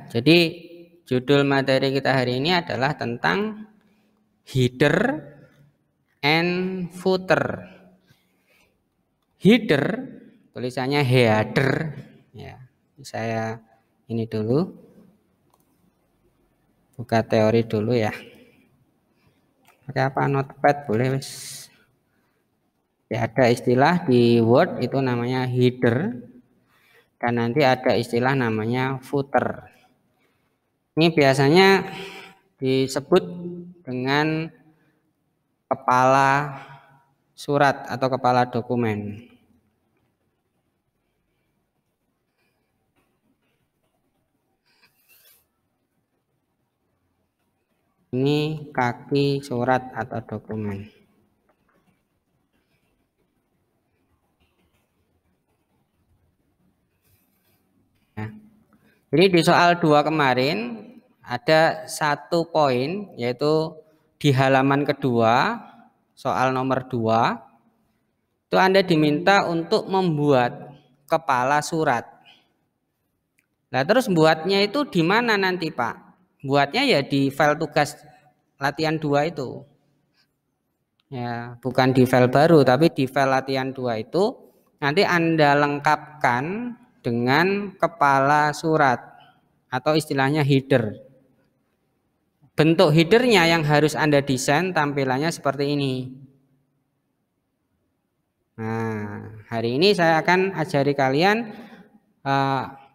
Jadi judul materi kita hari ini adalah tentang header and footer. Header tulisannya header ya. Saya ini dulu buka teori dulu ya. Pakai apa? Notepad boleh wis. Ya, ada istilah di Word itu namanya header dan nanti ada istilah namanya footer. Ini biasanya disebut dengan kepala surat atau kepala dokumen. Ini kaki surat atau dokumen. Ya. Jadi di soal 2 kemarin ada satu poin yaitu di halaman kedua soal nomor 2 itu Anda diminta untuk membuat kepala surat. Nah terus buatnya itu di mana nanti Pak? Buatnya ya di file tugas latihan 2 itu. Ya, bukan di file baru tapi di file latihan 2 itu nanti Anda lengkapkan dengan kepala surat atau istilahnya header. Bentuk headernya yang harus Anda desain tampilannya seperti ini. Nah, hari ini saya akan ajari kalian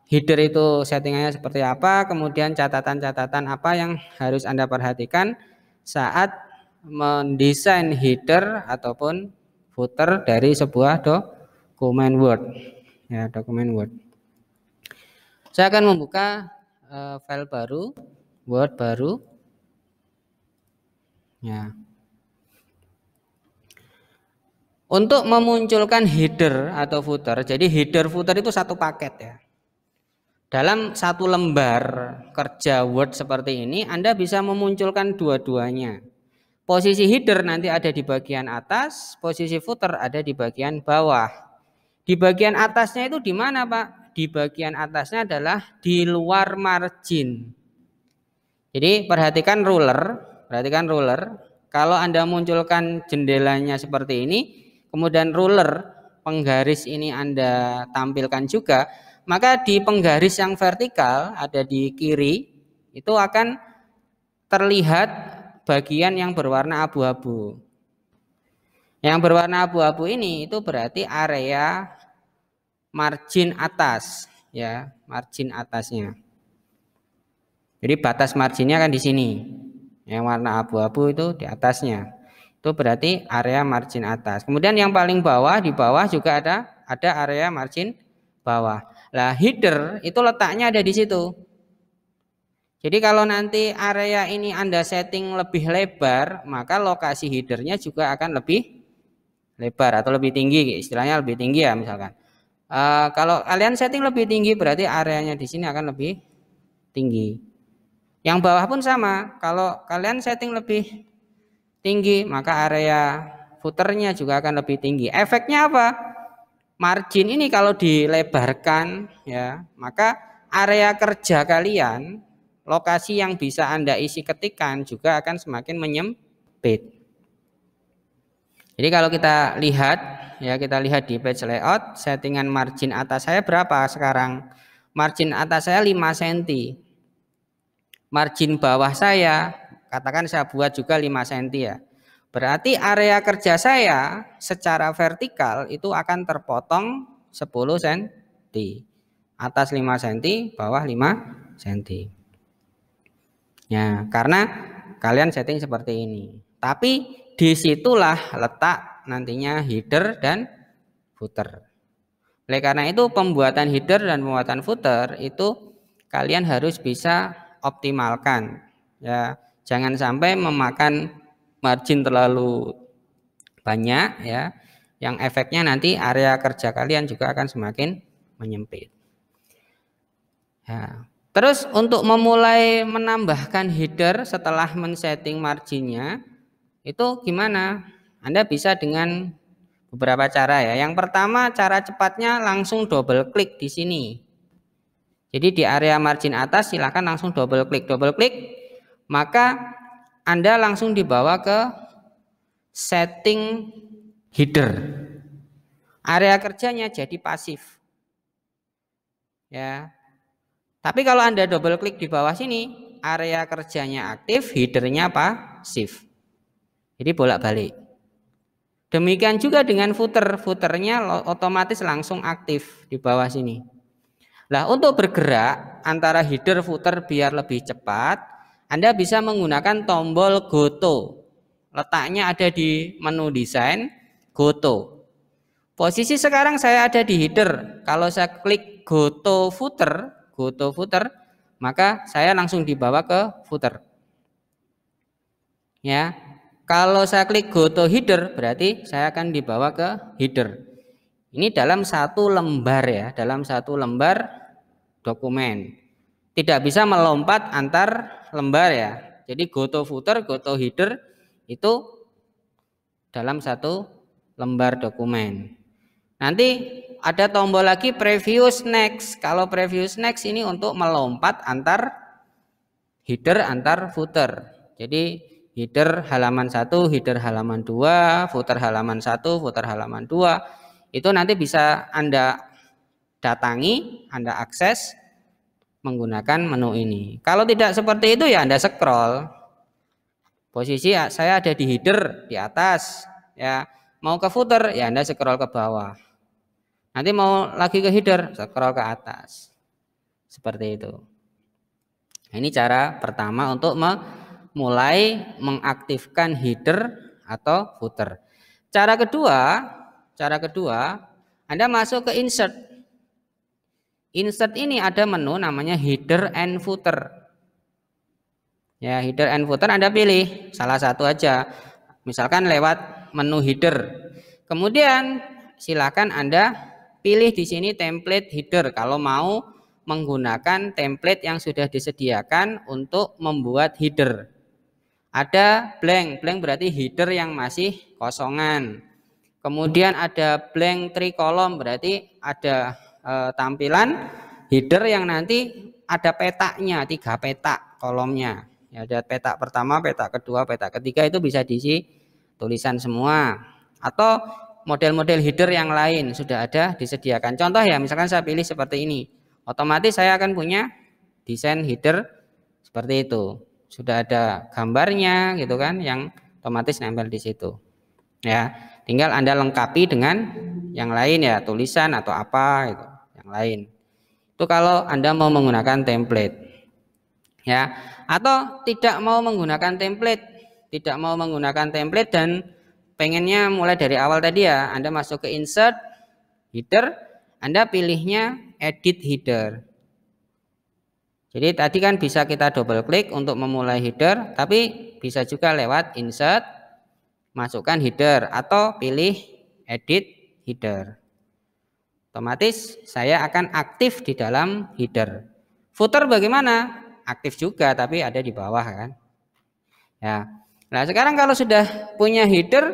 header itu settingannya seperti apa, kemudian catatan-catatan apa yang harus Anda perhatikan saat mendesain header ataupun footer dari sebuah dokumen Word. Ya, dokumen Word. Saya akan membuka file baru, Word baru. Ya. Untuk memunculkan header atau footer, jadi header footer itu satu paket ya. Dalam satu lembar kerja Word seperti ini, Anda bisa memunculkan dua-duanya. Posisi header nanti ada di bagian atas, posisi footer ada di bagian bawah. Di bagian atasnya itu di mana, Pak? Di bagian atasnya adalah di luar margin. Jadi perhatikan ruler. Kalau Anda munculkan jendelanya seperti ini, kemudian ruler penggaris ini Anda tampilkan juga, maka di penggaris yang vertikal ada di kiri itu akan terlihat bagian yang berwarna abu-abu. Yang berwarna abu-abu ini itu berarti area margin atas, ya, margin atasnya. Jadi batas marginnya kan di sini. Yang warna abu-abu itu di atasnya. Itu berarti area margin atas. Kemudian yang paling bawah, di bawah juga ada area margin bawah. Lah header itu letaknya ada di situ. Jadi kalau nanti area ini Anda setting lebih lebar, maka lokasi headernya juga akan lebih lebar atau lebih tinggi, istilahnya lebih tinggi ya misalkan. Kalau kalian setting lebih tinggi berarti areanya di sini akan lebih tinggi. Yang bawah pun sama, kalau kalian setting lebih tinggi maka area footernya juga akan lebih tinggi. Efeknya apa? Margin ini kalau dilebarkan ya, maka area kerja kalian, lokasi yang bisa Anda isi ketikan juga akan semakin menyempit. Jadi kalau kita lihat ya, kita lihat di page layout, settingan margin atas saya berapa sekarang? Margin atas saya 5 cm. Margin bawah saya, katakan saya buat juga 5 cm ya. Berarti area kerja saya secara vertikal itu akan terpotong 10 cm. Atas 5 cm, bawah 5 cm. Ya, karena kalian setting seperti ini. Tapi disitulah letak nantinya header dan footer. Oleh karena itu pembuatan header dan pembuatan footer itu kalian harus bisa optimalkan ya, jangan sampai memakan margin terlalu banyak ya, yang efeknya nanti area kerja kalian juga akan semakin menyempit ya. Terus untuk memulai menambahkan header setelah men-setting marginnya itu gimana? Anda bisa dengan beberapa cara ya. Yang pertama cara cepatnya langsung double klik di sini. Jadi di area margin atas silakan langsung double klik, maka Anda langsung dibawa ke setting header. Area kerjanya jadi pasif. Ya. Tapi kalau Anda double klik di bawah sini, area kerjanya aktif, headernya pasif. Jadi bolak-balik. Demikian juga dengan footer, footernya otomatis langsung aktif di bawah sini. Nah, untuk bergerak antara header footer biar lebih cepat, Anda bisa menggunakan tombol GoTo. Letaknya ada di menu desain GoTo. Posisi sekarang saya ada di header. Kalau saya klik GoTo footer, maka saya langsung dibawa ke footer. Ya. Kalau saya klik GoTo header, berarti saya akan dibawa ke header. Ini dalam satu lembar ya, dalam satu lembar dokumen. Tidak bisa melompat antar lembar ya. Jadi GoTo footer, GoTo header itu dalam satu lembar dokumen. Nanti ada tombol lagi previous next. Kalau previous next ini untuk melompat antar header, antar footer. Jadi header halaman 1, header halaman 2, footer halaman 1, footer halaman 2. Itu nanti bisa Anda datangi, Anda akses menggunakan menu ini. Kalau tidak seperti itu ya Anda scroll. Posisi saya ada di header di atas, ya. Mau ke footer ya Anda scroll ke bawah. Nanti mau lagi ke header, scroll ke atas. Seperti itu. Ini cara pertama untuk mulai mengaktifkan header atau footer. Cara kedua, Anda masuk ke insert. Insert ini ada menu namanya header and footer. Ya, header and footer Anda pilih salah satu aja. Misalkan lewat menu header. Kemudian silakan Anda pilih di sini template header kalau mau menggunakan template yang sudah disediakan untuk membuat header. Ada blank berarti header yang masih kosongan. Kemudian ada blank tricolumn berarti ada tampilan header yang nanti ada petaknya, 3 petak kolomnya. Ya, ada petak pertama, petak kedua, petak ketiga, itu bisa diisi tulisan semua. Atau model-model header yang lain sudah ada disediakan. Contoh ya, misalkan saya pilih seperti ini. Otomatis saya akan punya desain header seperti itu. Sudah ada gambarnya gitu kan yang otomatis nempel di situ. Ya, tinggal Anda lengkapi dengan yang lain ya, tulisan atau apa gitu, yang lain. Itu kalau Anda mau menggunakan template. Ya, atau tidak mau menggunakan template dan pengennya mulai dari awal tadi ya, Anda masuk ke insert header, Anda pilihnya edit header. Jadi tadi kan bisa kita double klik untuk memulai header, tapi bisa juga lewat insert, masukkan header atau pilih edit header. Otomatis saya akan aktif di dalam header. Footer bagaimana? Aktif juga tapi ada di bawah kan. Ya. Nah, sekarang kalau sudah punya header,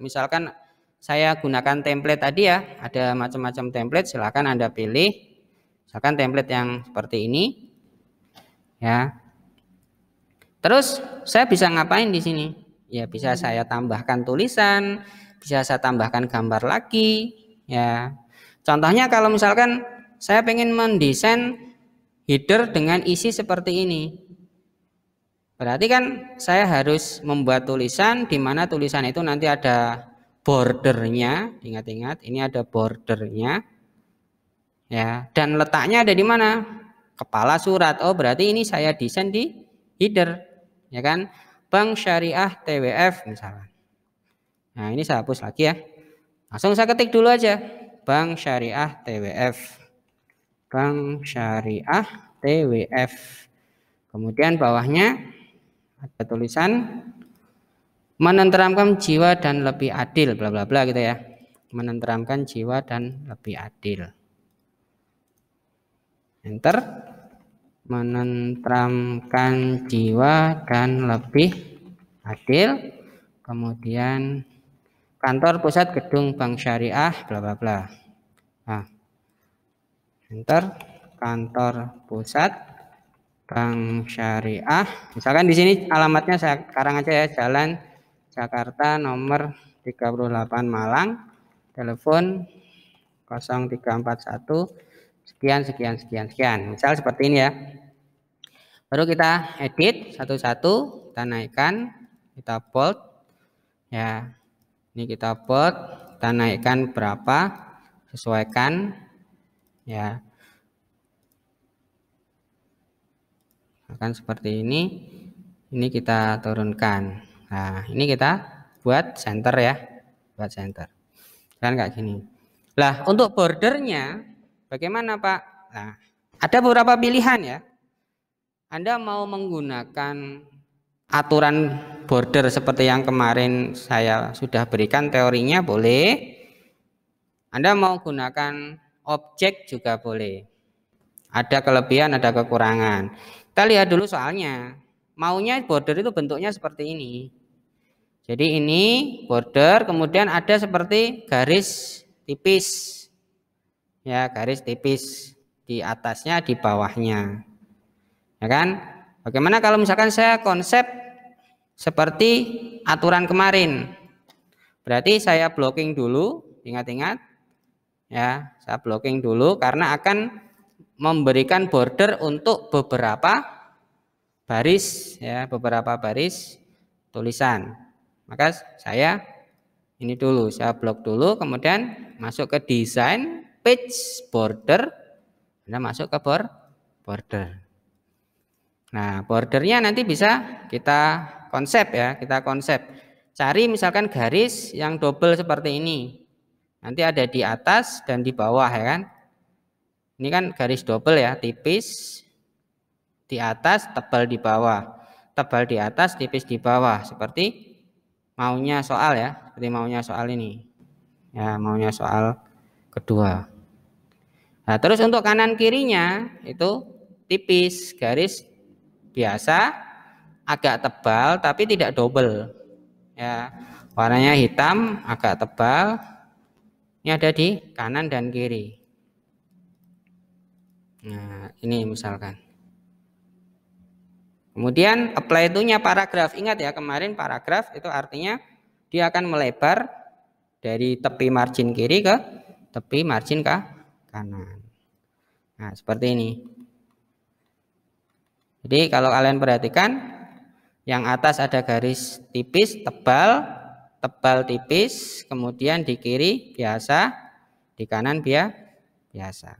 misalkan saya gunakan template tadi ya, ada macam-macam template, silakan Anda pilih. Misalkan template yang seperti ini. Ya. Terus saya bisa ngapain di sini? Ya, bisa saya tambahkan tulisan, bisa saya tambahkan gambar lagi, ya. Contohnya kalau misalkan saya pengen mendesain header dengan isi seperti ini. Berarti kan saya harus membuat tulisan di mana tulisan itu nanti ada bordernya, ingat-ingat ini ada bordernya. Ya, dan letaknya ada di mana? Kepala surat. Oh, berarti ini saya desain di header, ya kan? Bank Syariah TWF misalnya. Nah, ini saya hapus lagi ya. Langsung saya ketik dulu aja. Bank Syariah TWF. Bank Syariah TWF. Kemudian bawahnya ada tulisan menenteramkan jiwa dan lebih adil, bla bla bla gitu ya. Menenteramkan jiwa dan lebih adil. Enter. Menenteramkan jiwa dan lebih adil. Kemudian kantor pusat gedung Bank Syariah bla bla bla. Nah, enter. kantor pusat Bank Syariah. Misalkan di sini alamatnya saya sekarang aja ya, Jalan Jakarta nomor 38 Malang, telepon 0341 sekian sekian sekian sekian. Misal seperti ini ya. Baru kita edit satu-satu, kita naikkan, kita bold ya. Ini kita bold, kita naikkan berapa, sesuaikan ya. Akan seperti ini kita turunkan. Nah, ini kita buat center ya, buat center. Kan kayak gini. Lah, untuk bordernya bagaimana Pak? Nah, ada beberapa pilihan ya. Anda mau menggunakan aturan border seperti yang kemarin saya sudah berikan teorinya boleh. Anda mau gunakan objek juga boleh. Ada kelebihan, ada kekurangan. Kita lihat dulu soalnya. Maunya border itu bentuknya seperti ini. Jadi ini border, kemudian ada seperti garis tipis. Ya, garis tipis di atasnya, di bawahnya. Ya kan? Bagaimana kalau misalkan saya konsep seperti aturan kemarin? Berarti saya blocking dulu, ingat-ingat. Ya, saya blocking dulu karena akan memberikan border untuk beberapa baris ya, beberapa baris tulisan. Maka saya ini dulu, saya blok dulu, kemudian masuk ke desain page border, Anda masuk ke border. Nah, bordernya nanti bisa kita konsep ya, kita konsep. Cari misalkan garis yang double seperti ini. Nanti ada di atas dan di bawah ya kan. Ini kan garis double ya, tipis di atas, tebal di bawah. Tebal di atas, tipis di bawah. Seperti maunya soal ya, seperti maunya soal ini. Ya, maunya soal kedua. Nah, terus untuk kanan kirinya itu tipis, garis biasa, agak tebal tapi tidak double. Ya, warnanya hitam, agak tebal. Ini ada di kanan dan kiri. Nah, ini misalkan. Kemudian apply itunya paragraf. Ingat ya, kemarin paragraf itu artinya dia akan melebar dari tepi margin kiri ke tepi margin ke kanan. Nah, seperti ini. Jadi kalau kalian perhatikan, yang atas ada garis tipis, tebal, tebal tipis, kemudian di kiri biasa, di kanan biasa.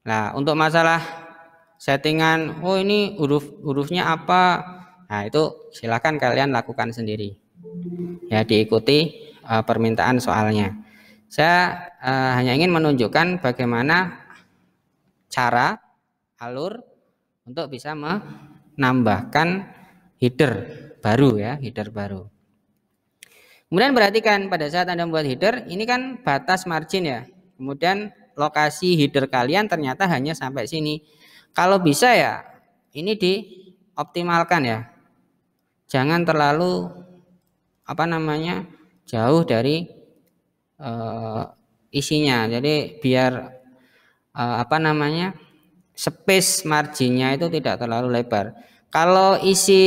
Nah, untuk masalah settingan, oh ini hurufnya apa? Nah, itu silakan kalian lakukan sendiri. Ya, diikuti permintaan soalnya. Saya hanya ingin menunjukkan bagaimana cara, alur untuk bisa menambahkan header baru ya, header baru. Kemudian perhatikan pada saat Anda membuat header, ini kan batas margin ya. Kemudian lokasi header kalian ternyata hanya sampai sini. Kalau bisa ya, ini dioptimalkan ya. Jangan terlalu jauh dari isinya. Jadi biar space marginnya itu tidak terlalu lebar. Kalau isi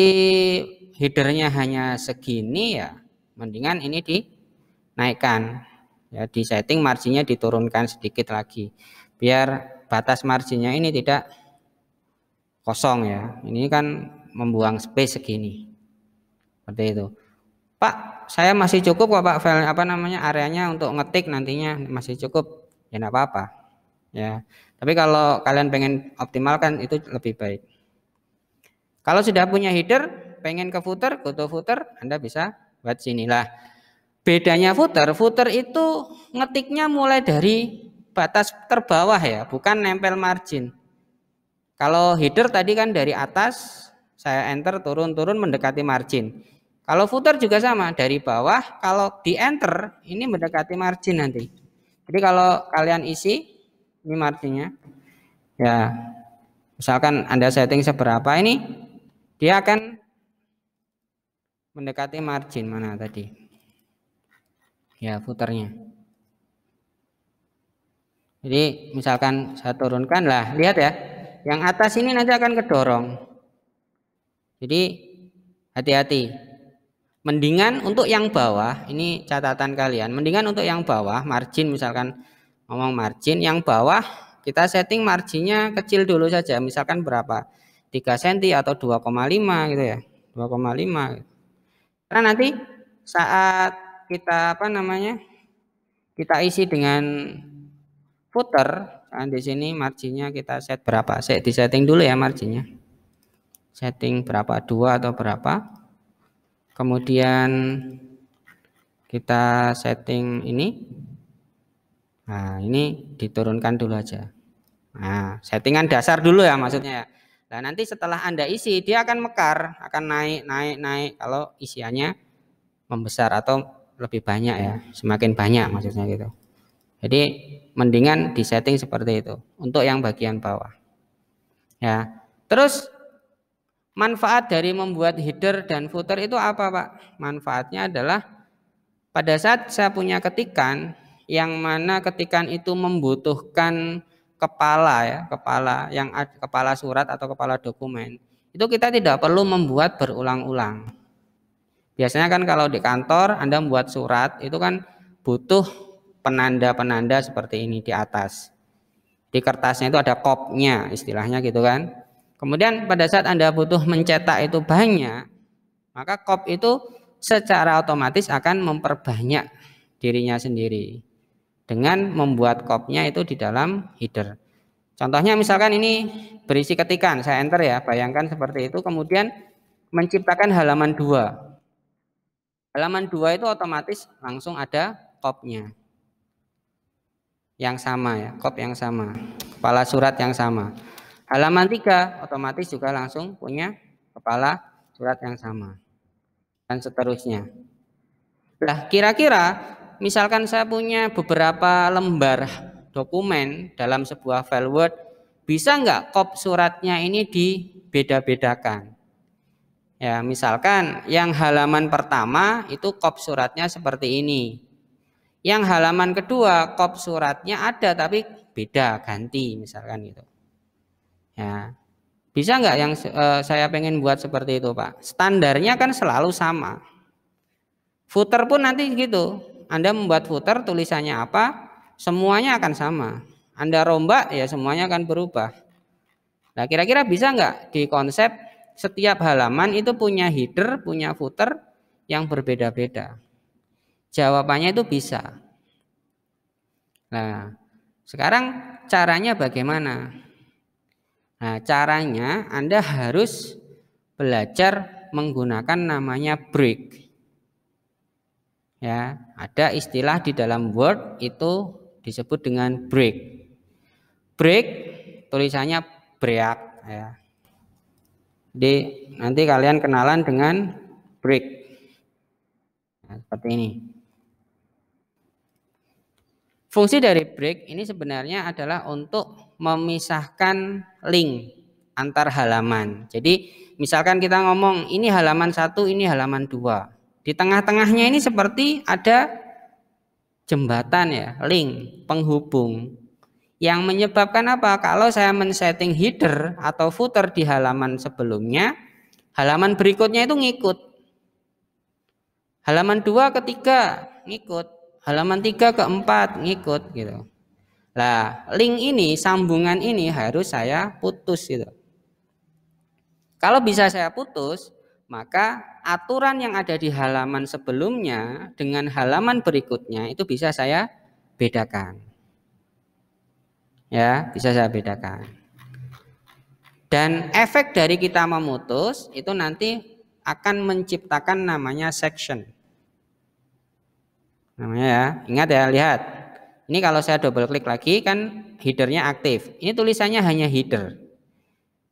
headernya hanya segini ya, mendingan ini dinaikkan. Ya, di setting marginnya diturunkan sedikit lagi. Biar batas marginnya ini tidak kosong ya. Ini kan membuang space segini. Seperti itu. Pak, saya masih cukup kok Pak file areanya untuk ngetik nantinya masih cukup. Ya enggak apa-apa. Ya. Tapi kalau kalian pengen optimalkan itu lebih baik. Kalau sudah punya header, pengen ke footer, go to footer, Anda bisa buat sinilah. Bedanya footer itu ngetiknya mulai dari batas terbawah ya, bukan nempel margin. Kalau header tadi kan dari atas, saya enter turun-turun mendekati margin. Kalau footer juga sama, dari bawah, kalau di enter ini mendekati margin nanti. Jadi kalau kalian isi ini marginnya, ya misalkan Anda setting seberapa ini, dia akan mendekati margin mana tadi? Ya footernya. Jadi misalkan saya turunkan lah, lihat ya, yang atas ini nanti akan kedorong. Jadi hati-hati. Mendingan untuk yang bawah, ini catatan kalian, mendingan untuk yang bawah, margin misalkan ngomong margin, yang bawah kita setting marginnya kecil dulu saja, misalkan berapa? 3 cm atau 2,5 gitu ya. 2,5. Karena nanti saat kita kita isi dengan footer, nah di sini marginnya kita set berapa? Saya di setting dulu ya marginnya. Setting berapa? 2 atau berapa? Kemudian kita setting ini. Nah, ini diturunkan dulu aja. Nah, settingan dasar dulu ya maksudnya ya. Nah, nanti setelah Anda isi, dia akan mekar, akan naik kalau isiannya membesar atau lebih banyak ya. Semakin banyak maksudnya gitu. Jadi mendingan disetting seperti itu untuk yang bagian bawah. Ya. Terus manfaat dari membuat header dan footer itu apa, Pak? Manfaatnya adalah pada saat saya punya ketikan yang mana ketikan itu membutuhkan kepala surat atau kepala dokumen. Itu kita tidak perlu membuat berulang-ulang. Biasanya kan kalau di kantor Anda membuat surat itu kan butuh penanda-penanda seperti ini di atas. Di kertasnya itu ada kopnya istilahnya gitu kan. Kemudian pada saat Anda butuh mencetak itu banyak, maka kop itu secara otomatis akan memperbanyak dirinya sendiri dengan membuat kopnya itu di dalam header. Contohnya misalkan ini berisi ketikan, saya enter ya, bayangkan seperti itu, kemudian menciptakan halaman 2. Halaman 2 itu otomatis langsung ada kopnya yang sama ya, kop yang sama, kepala surat yang sama. Halaman 3 otomatis juga langsung punya kepala surat yang sama. Dan seterusnya. Nah, kira-kira misalkan saya punya beberapa lembar dokumen dalam sebuah file Word, bisa nggak kop suratnya ini dibeda-bedakan? Ya, misalkan yang halaman pertama itu kop suratnya seperti ini. Yang halaman kedua kop suratnya ada tapi beda, ganti misalkan gitu. Ya, bisa nggak yang saya pengen buat seperti itu, Pak? Standarnya kan selalu sama. Footer pun nanti gitu. Anda membuat footer tulisannya apa, semuanya akan sama. Anda rombak ya semuanya akan berubah. Nah, kira-kira bisa nggak di konsep setiap halaman itu punya header, punya footer yang berbeda-beda? Jawabannya itu bisa. Nah, sekarang caranya bagaimana? Nah, caranya Anda harus belajar menggunakan namanya break. Ya, ada istilah di dalam Word itu disebut dengan break. Break tulisannya break ya. Jadi nanti kalian kenalan dengan break. Nah, seperti ini. Fungsi dari break ini sebenarnya adalah untuk memisahkan link antar halaman. Jadi misalkan kita ngomong ini halaman 1, ini halaman 2. Di tengah-tengahnya ini seperti ada jembatan ya, link, penghubung. Yang menyebabkan apa? Kalau saya men-setting header atau footer di halaman sebelumnya, halaman berikutnya itu ngikut. Halaman 2 ke 3 ngikut. Halaman 3 ke 4 ngikut gitu. Nah, link ini, sambungan ini harus saya putus gitu. Kalau bisa saya putus, maka aturan yang ada di halaman sebelumnya dengan halaman berikutnya itu bisa saya bedakan. Ya, bisa saya bedakan. Dan efek dari kita memutus itu nanti akan menciptakan namanya section. Namanya ya, ingat ya, lihat. Ini kalau saya double klik lagi kan headernya aktif. Ini tulisannya hanya header.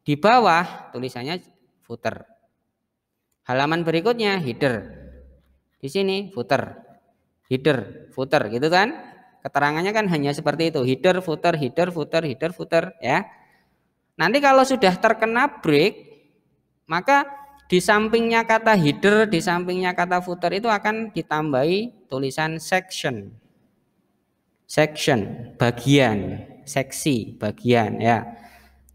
Di bawah tulisannya footer. Halaman berikutnya header. Di sini footer. Header, footer gitu kan? Keterangannya kan hanya seperti itu. Header, footer, header, footer, header, footer ya. Nanti kalau sudah terkena break, maka di sampingnya kata header, di sampingnya kata footer itu akan ditambahi tulisan section. Section, bagian. seksi, bagian ya.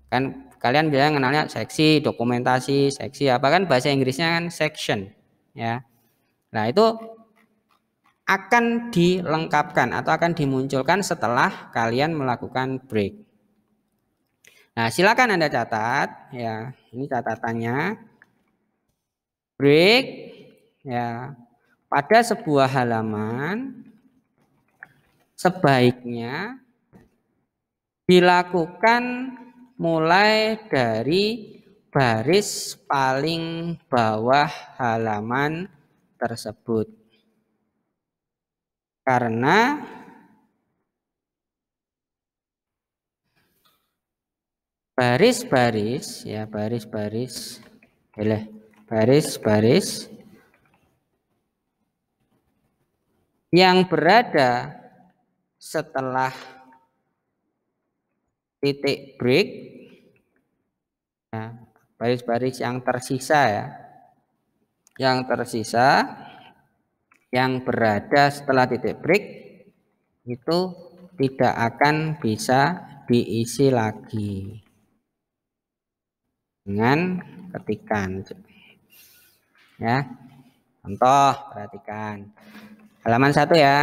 Kan kalian biasanya kenalnya seksi, dokumentasi, seksi apa kan bahasa Inggrisnya kan section ya. Nah, itu akan dilengkapkan atau akan dimunculkan setelah kalian melakukan break. Nah, silakan Anda catat ya. Ini catatannya. Break ya. Pada sebuah halaman sebaiknya dilakukan mulai dari baris paling bawah halaman tersebut. Karena baris-baris ya, baris-baris yang berada setelah titik break ya, baris-baris yang tersisa ya, yang berada setelah titik break itu tidak akan bisa diisi lagi dengan ketikan ya. Contoh, perhatikan halaman 1 ya.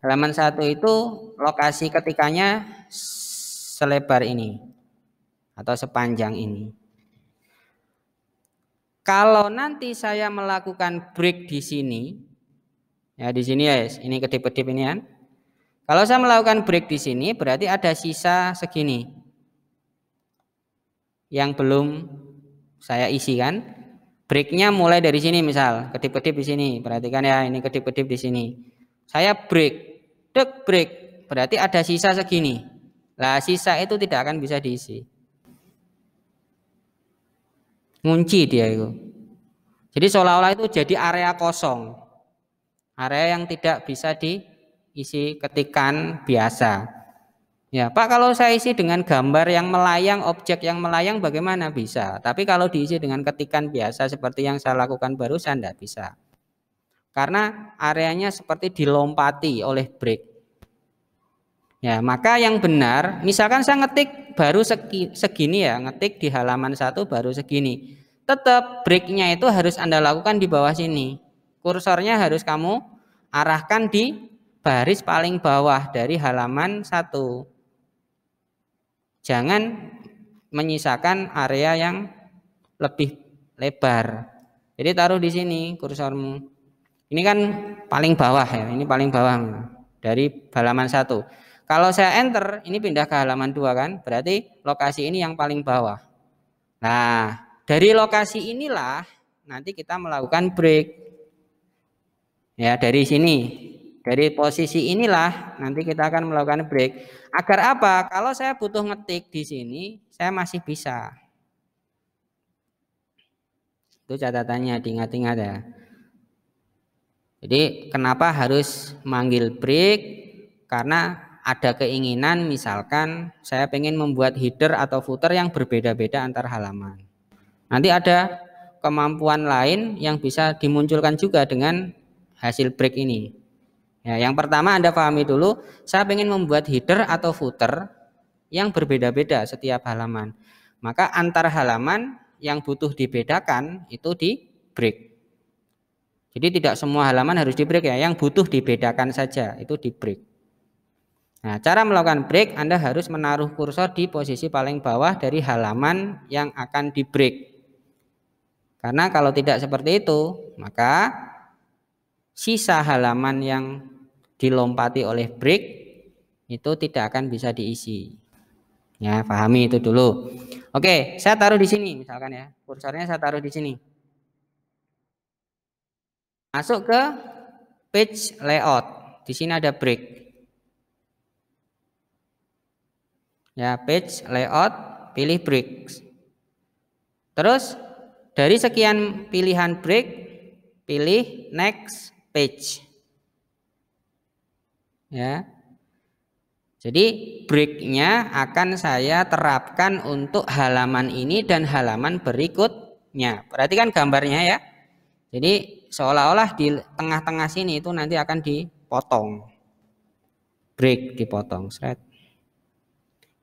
Halaman 1 itu lokasi ketikannya selebar ini atau sepanjang ini. Kalau nanti saya melakukan break di sini ya, di sini ya, ini kedip-kedip ini kan. Kalau saya melakukan break di sini berarti ada sisa segini yang belum saya isi kan. Breaknya mulai dari sini, misal kedip-kedip di sini, perhatikan ya, ini kedip-kedip di sini. Saya break, break, berarti ada sisa segini. Lah sisa itu tidak akan bisa diisi, ngunci dia itu. Jadi seolah-olah itu jadi area kosong, area yang tidak bisa diisi ketikan biasa. Ya Pak, kalau saya isi dengan gambar yang melayang, objek yang melayang bagaimana? Bisa. Tapi kalau diisi dengan ketikan biasa seperti yang saya lakukan barusan tidak bisa. Karena areanya seperti dilompati oleh break. Ya, maka yang benar, misalkan saya ngetik baru segini ya, ngetik di halaman 1 baru segini. Tetap breaknya itu harus Anda lakukan di bawah sini. Kursornya harus kamu arahkan di baris paling bawah dari halaman 1. Jangan menyisakan area yang lebih lebar. Jadi taruh di sini kursormu. Ini kan paling bawah ya, ini paling bawah dari halaman 1. Kalau saya enter, ini pindah ke halaman 2 kan, berarti lokasi ini yang paling bawah. Nah, dari lokasi inilah nanti kita melakukan break. Ya, dari sini. Dari posisi inilah nanti kita akan melakukan break. Agar apa? Kalau saya butuh ngetik di sini, saya masih bisa. Itu catatannya, diingat-ingat ya. Jadi kenapa harus manggil break? Karena ada keinginan misalkan saya pengen membuat header atau footer yang berbeda-beda antar halaman. Nanti ada kemampuan lain yang bisa dimunculkan juga dengan hasil break ini. Ya, yang pertama Anda pahami dulu, saya ingin membuat header atau footer yang berbeda-beda setiap halaman. Maka antar halaman yang butuh dibedakan itu di break. Jadi tidak semua halaman harus di break ya, yang butuh dibedakan saja itu di break. Nah, cara melakukan break Anda harus menaruh kursor di posisi paling bawah dari halaman yang akan di break. Karena kalau tidak seperti itu, maka sisa halaman yang dilompati oleh break itu tidak akan bisa diisi. Ya, pahami itu dulu. Oke, saya taruh di sini misalkan ya. Kursornya saya taruh di sini. Masuk ke page layout. Di sini ada break. Ya, page layout, pilih break. Terus dari sekian pilihan break, pilih next page. Ya. Jadi breaknya akan saya terapkan untuk halaman ini dan halaman berikutnya. Perhatikan gambarnya ya. Jadi seolah-olah di tengah-tengah sini itu nanti akan dipotong. Break dipotong.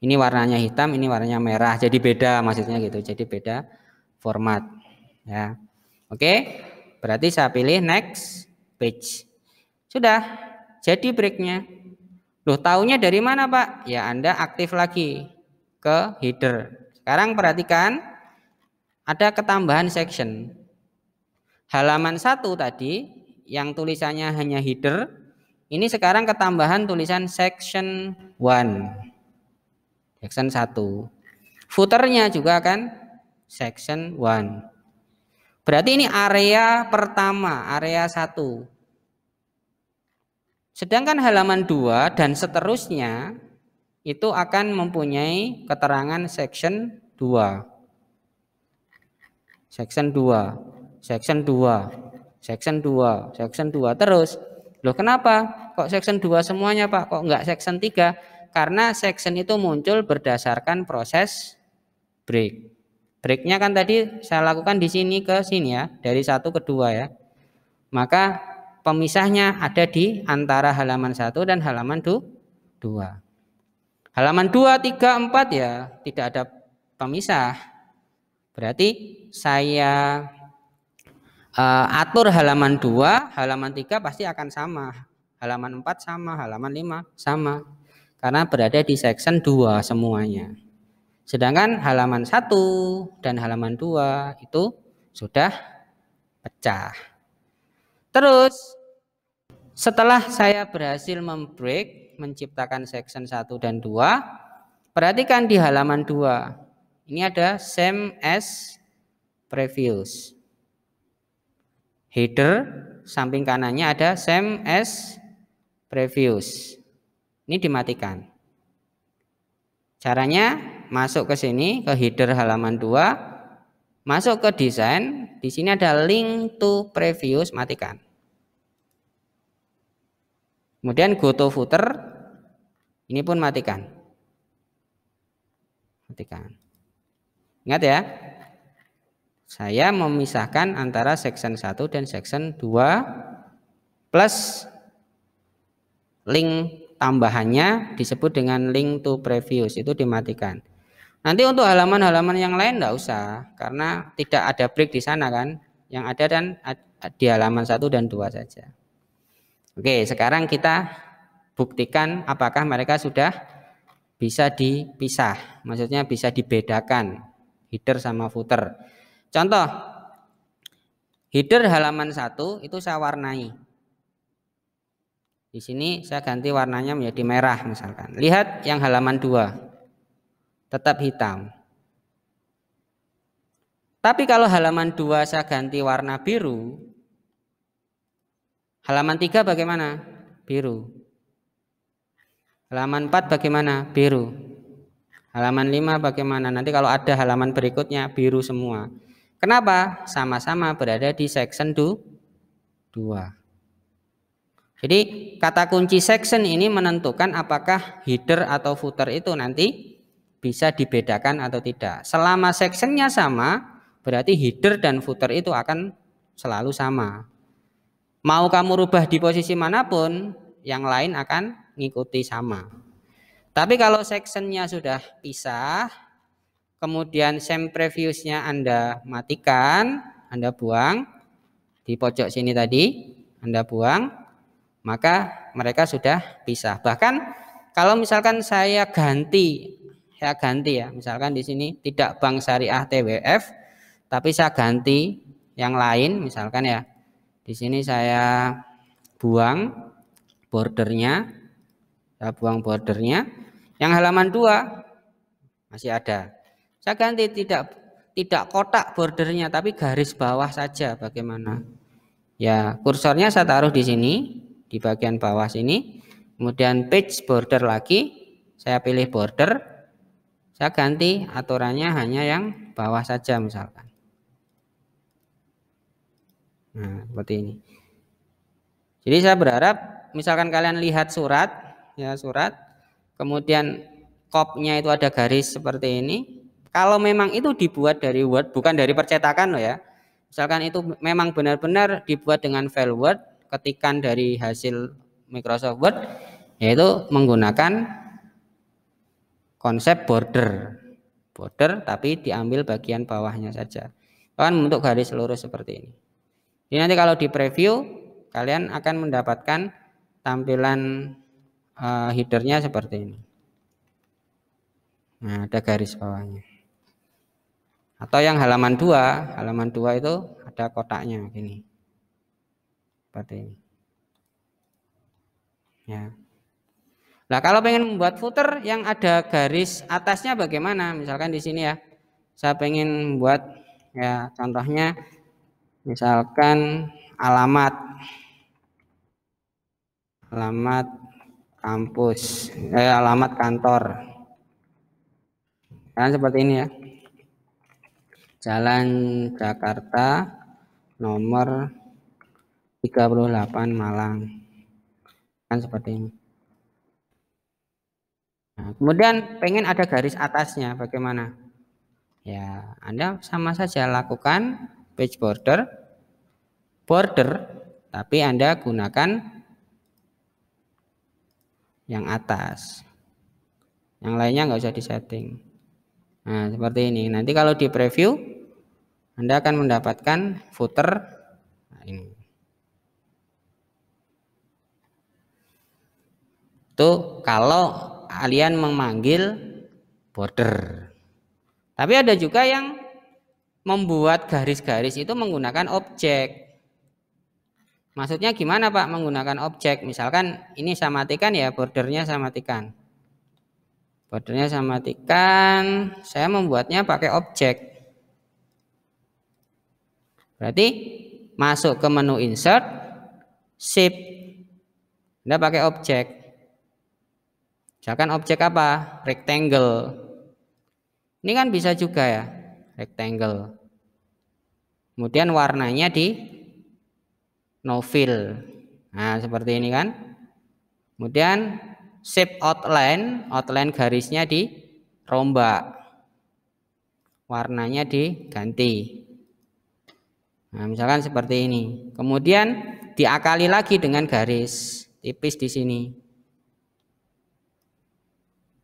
Ini warnanya hitam, ini warnanya merah. Jadi beda maksudnya gitu. Jadi beda format. Ya. Oke. Berarti saya pilih next page. Sudah. Jadi breaknya. Loh, taunya dari mana, Pak? Ya, Anda aktif lagi ke header. Sekarang perhatikan ada ketambahan section. Halaman 1 tadi yang tulisannya hanya header, ini sekarang ketambahan tulisan section 1. Section 1. Footernya juga kan section 1. Berarti ini area pertama, area 1. Sedangkan halaman 2 dan seterusnya itu akan mempunyai keterangan section 2. Section 2, section 2, section 2, section 2 terus. Loh, kenapa kok section 2 semuanya, Pak? Kok enggak section 3? Karena section itu muncul berdasarkan proses break. Breaknya kan tadi saya lakukan di sini ke sini ya, dari 1 ke 2 ya. Maka pemisahnya ada di antara halaman 1 dan halaman 2. Halaman 2, 3, 4 ya tidak ada pemisah. Berarti saya atur halaman 2, halaman 3 pasti akan sama. Halaman 4 sama, halaman 5 sama. Karena berada di section 2 semuanya. Sedangkan halaman 1 dan halaman 2 itu sudah pecah. Terus setelah saya berhasil membreak, menciptakan section 1 dan 2, perhatikan di halaman 2. Ini ada same as previous. Header samping kanannya ada same as previous. Ini dimatikan. Caranya masuk ke sini ke header halaman 2, masuk ke desain, di sini ada link to previous, matikan. Kemudian go to footer, ini pun matikan. Matikan. Ingat ya. Saya memisahkan antara section 1 dan section 2 plus link tambahannya disebut dengan link to previous, itu dimatikan. Nanti untuk halaman-halaman yang lain enggak usah karena tidak ada break di sana kan. Yang ada dan di halaman 1 dan 2 saja. Oke, sekarang kita buktikan apakah mereka sudah bisa dipisah. Maksudnya bisa dibedakan header sama footer. Contoh, header halaman 1 itu saya warnai. Di sini saya ganti warnanya menjadi merah misalkan. Lihat yang halaman 2. Tetap hitam. Tapi kalau halaman 2 saya ganti warna biru, halaman 3 bagaimana? Biru. Halaman 4 bagaimana? Biru. Halaman 5 bagaimana? Nanti kalau ada halaman berikutnya biru semua. Kenapa? Sama-sama berada di section 2. Jadi kata kunci section ini menentukan apakah header atau footer itu nanti bisa dibedakan atau tidak. Selama sectionnya sama, berarti header dan footer itu akan selalu sama. Mau kamu rubah di posisi manapun, yang lain akan ngikuti sama. Tapi kalau sectionnya sudah pisah, kemudian same previousnya Anda matikan, Anda buang, di pojok sini tadi Anda buang, maka mereka sudah pisah. Bahkan kalau misalkan saya ganti ya, misalkan di sini tidak Bank Syariah TWF, tapi saya ganti yang lain, misalkan ya, di sini saya buang bordernya, yang halaman 2 masih ada. Saya ganti tidak kotak bordernya, tapi garis bawah saja, bagaimana? Ya, kursornya saya taruh di sini. Di bagian bawah sini, kemudian page border lagi, saya pilih border, saya ganti aturannya hanya yang bawah saja misalkan. Nah, seperti ini. Jadi saya berharap misalkan kalian lihat surat, ya surat, kemudian kopnya itu ada garis seperti ini. Kalau memang itu dibuat dari Word, bukan dari percetakan loh ya. Misalkan itu memang benar-benar dibuat dengan file Word, ketikan dari hasil Microsoft Word, yaitu menggunakan konsep border. Border tapi diambil bagian bawahnya saja. Kan membentuk garis lurus seperti ini. Jadi nanti kalau di preview kalian akan mendapatkan tampilan headernya seperti ini. Nah, ada garis bawahnya. Atau yang halaman 2 itu ada kotaknya gini. Seperti ini. Ya. Nah, kalau pengen membuat footer yang ada garis atasnya bagaimana? Misalkan di sini ya. Saya pengen membuat ya contohnya misalkan alamat kampus, alamat kantor. Kan seperti ini ya. Jalan Jakarta nomor 38 Malang. Kan seperti ini. Nah, kemudian pengen ada garis atasnya bagaimana? Ya, Anda sama saja lakukan page border, tapi Anda gunakan yang atas. Yang lainnya nggak usah disetting. Nah, seperti ini. Nanti kalau di preview Anda akan mendapatkan footer. Nah, ini. Itu kalau kalian memanggil border. Tapi ada juga yang membuat garis-garis itu menggunakan objek. Maksudnya gimana Pak menggunakan objek? Misalkan ini saya matikan ya, bordernya saya matikan. Bordernya saya matikan, saya membuatnya pakai objek. Berarti masuk ke menu insert, shift, Anda pakai objek. Misalkan objek apa? Rectangle. Ini kan bisa juga ya, rectangle. Kemudian warnanya di no fill. Nah, seperti ini kan. Kemudian shape outline garisnya dirombak. Warnanya diganti. Nah, misalkan seperti ini. Kemudian diakali lagi dengan garis tipis di sini.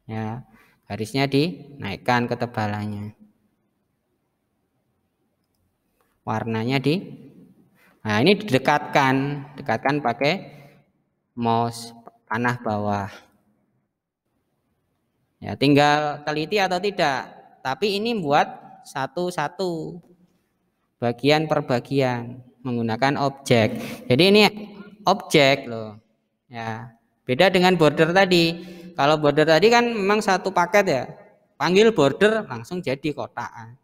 Ya, garisnya dinaikkan ketebalannya. Warnanya nah ini dekatkan pakai mouse panah bawah. Ya, tinggal teliti atau tidak. Tapi ini buat satu-satu, bagian per bagian menggunakan objek. Jadi ini objek loh. Ya, beda dengan border tadi. Kalau border tadi kan memang satu paket ya. Panggil border langsung jadi kotak.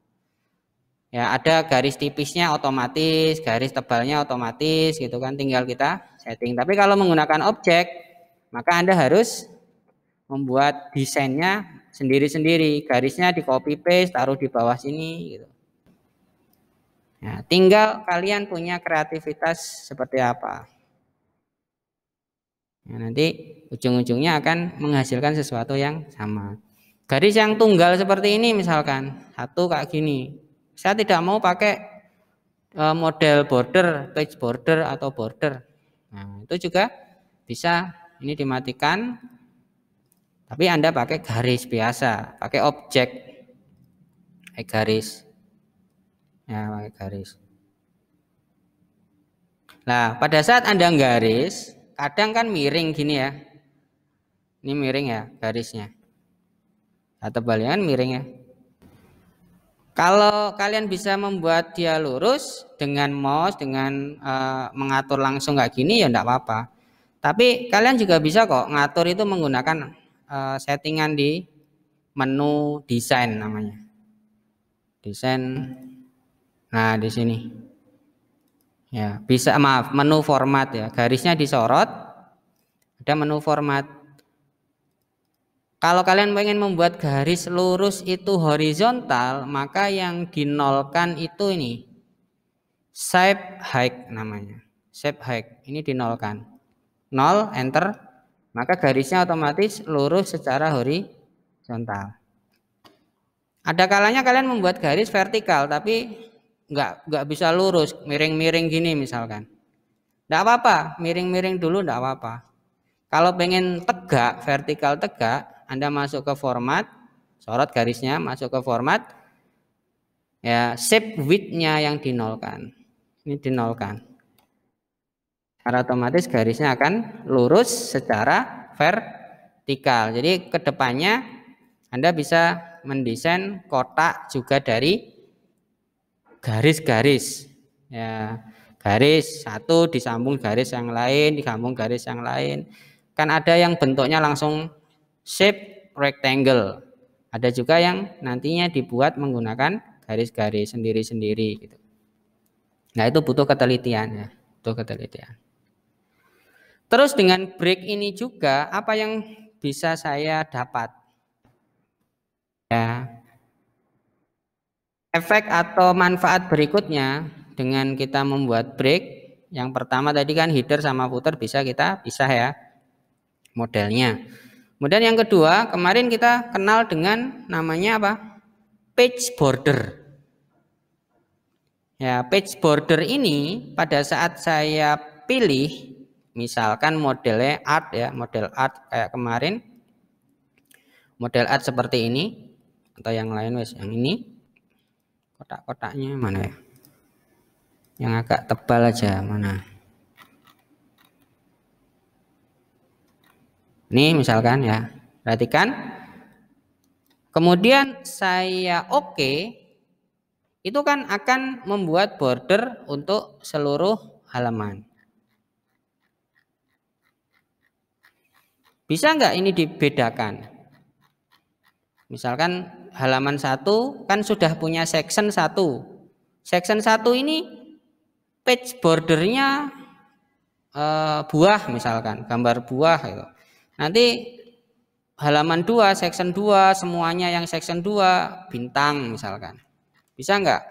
Ya, ada garis tipisnya otomatis, garis tebalnya otomatis gitu kan, tinggal kita setting. Tapi kalau menggunakan objek, maka Anda harus membuat desainnya sendiri-sendiri. Garisnya di copy paste, taruh di bawah sini gitu. Ya, tinggal kalian punya kreativitas seperti apa. Ya, nanti ujung-ujungnya akan menghasilkan sesuatu yang sama. Garis yang tunggal seperti ini misalkan, satu kayak gini. Saya tidak mau pakai model border, page border atau border. Nah, itu juga bisa ini dimatikan. Tapi Anda pakai garis biasa, pakai objek. Pakai garis. Ya, pakai garis. Nah, pada saat Anda garis, kadang kan miring gini ya. Ini miring ya garisnya. Nah, tebalnya kan miring ya. Kalau kalian bisa membuat dia lurus dengan mouse, dengan mengatur langsung kayak gini ya enggak apa-apa. Tapi kalian juga bisa kok ngatur itu menggunakan settingan di menu desain namanya. Desain. Nah, di sini. Ya, bisa menu format ya. Garisnya disorot. Ada menu format. Kalau kalian pengen membuat garis lurus itu horizontal, maka yang dinolkan itu ini. Shape height namanya. Shape height ini dinolkan. 0 enter, maka garisnya otomatis lurus secara horizontal. Ada kalanya kalian membuat garis vertikal tapi nggak bisa lurus, miring-miring gini misalkan. Enggak apa-apa, miring-miring dulu enggak apa-apa. Kalau pengen tegak, vertikal tegak, Anda masuk ke format, sorot garisnya masuk ke format, ya shape width-nya yang dinolkan. Ini dinolkan. Secara otomatis garisnya akan lurus secara vertikal. Jadi kedepannya Anda bisa mendesain kotak juga dari garis-garis. Ya, garis satu disambung garis yang lain, disambung garis yang lain. Kan ada yang bentuknya langsung shape rectangle. Ada juga yang nantinya dibuat menggunakan garis-garis sendiri-sendiri gitu. Nah, itu butuh ketelitian ya, butuh ketelitian. Terus dengan break ini juga apa yang bisa saya dapat? Ya. Efek atau manfaat berikutnya dengan kita membuat break, yang pertama tadi kan header sama footer bisa kita pisah ya modelnya. Kemudian yang kedua, kemarin kita kenal dengan namanya apa? Page border. Ya, page border ini pada saat saya pilih, misalkan modelnya art ya, model art kayak kemarin, model art seperti ini atau yang lain wes, yang ini kotak-kotaknya mana ya? Yang agak tebal aja mana? Ini misalkan ya, perhatikan. Kemudian saya oke, itu kan akan membuat border untuk seluruh halaman. Bisa nggak ini dibedakan? Misalkan halaman 1 kan sudah punya section 1. Section 1 ini page bordernya buah misalkan, gambar buah gitu. Nanti halaman 2, section 2 semuanya yang section 2 bintang misalkan. Bisa enggak?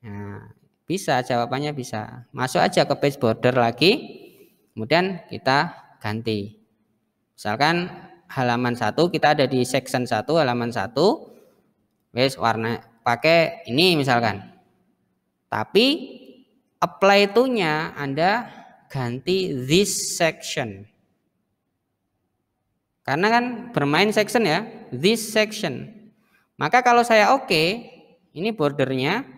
Nah, bisa, jawabannya bisa. Masuk aja ke page border lagi, kemudian kita ganti. Misalkan halaman 1 kita ada di section 1, halaman 1, wes warna pakai ini misalkan. Tapi apply to-nya Anda ganti this section. Karena kan bermain section ya, this section. Maka kalau saya oke, ini bordernya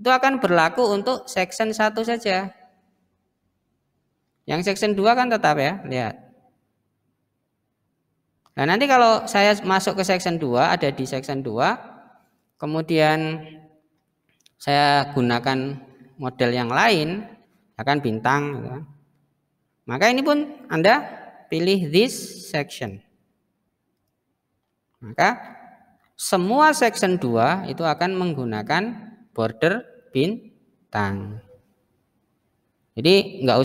itu akan berlaku untuk section 1 saja. Yang section 2 kan tetap ya, lihat. Nah, nanti kalau saya masuk ke section 2, ada di section 2, kemudian saya gunakan model yang lain, akan bintang. Maka ini pun Anda pilih this section. Maka semua section 2 itu akan menggunakan border bintang. Jadi nggak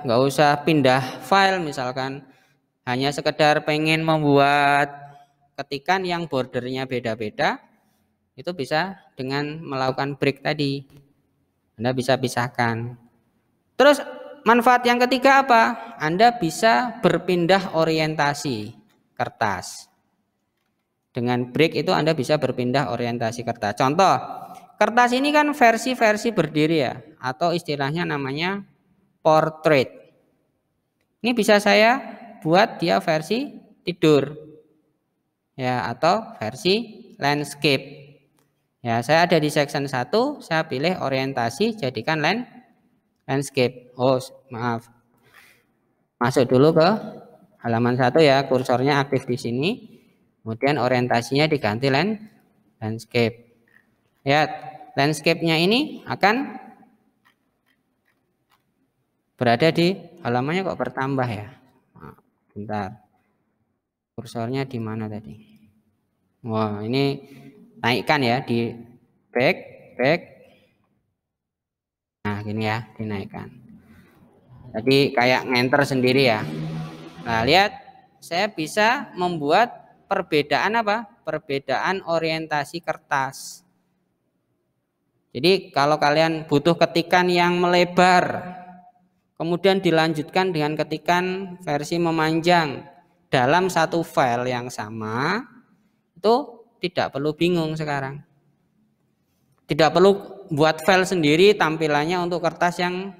usah pindah file misalkan hanya sekedar pengen membuat ketikan yang bordernya beda-beda, itu bisa dengan melakukan break tadi. Anda bisa pisahkan. Terus manfaat yang ketiga apa? Anda bisa berpindah orientasi kertas. Dengan break itu Anda bisa berpindah orientasi kertas. Contoh, kertas ini kan versi-versi berdiri ya, atau istilahnya namanya portrait. Ini bisa saya buat dia versi tidur ya, atau versi landscape ya. Saya ada di section 1, saya pilih orientasi jadikan landscape. Oh maaf, masuk dulu ke halaman 1 ya, kursornya aktif di sini, kemudian orientasinya diganti landscape ya. Landscape-nya ini akan berada di halamannya kok bertambah ya. Bentar, kursornya di mana tadi? Wah, ini naikkan ya, di back. Nah, gini ya, dinaikkan. Tadi kayak ngenter sendiri ya. Nah, lihat, saya bisa membuat perbedaan apa? Perbedaan orientasi kertas. Jadi kalau kalian butuh ketikan yang melebar, kemudian dilanjutkan dengan ketikan versi memanjang dalam satu file yang sama, itu tidak perlu bingung sekarang. Tidak perlu buat file sendiri tampilannya untuk kertas yang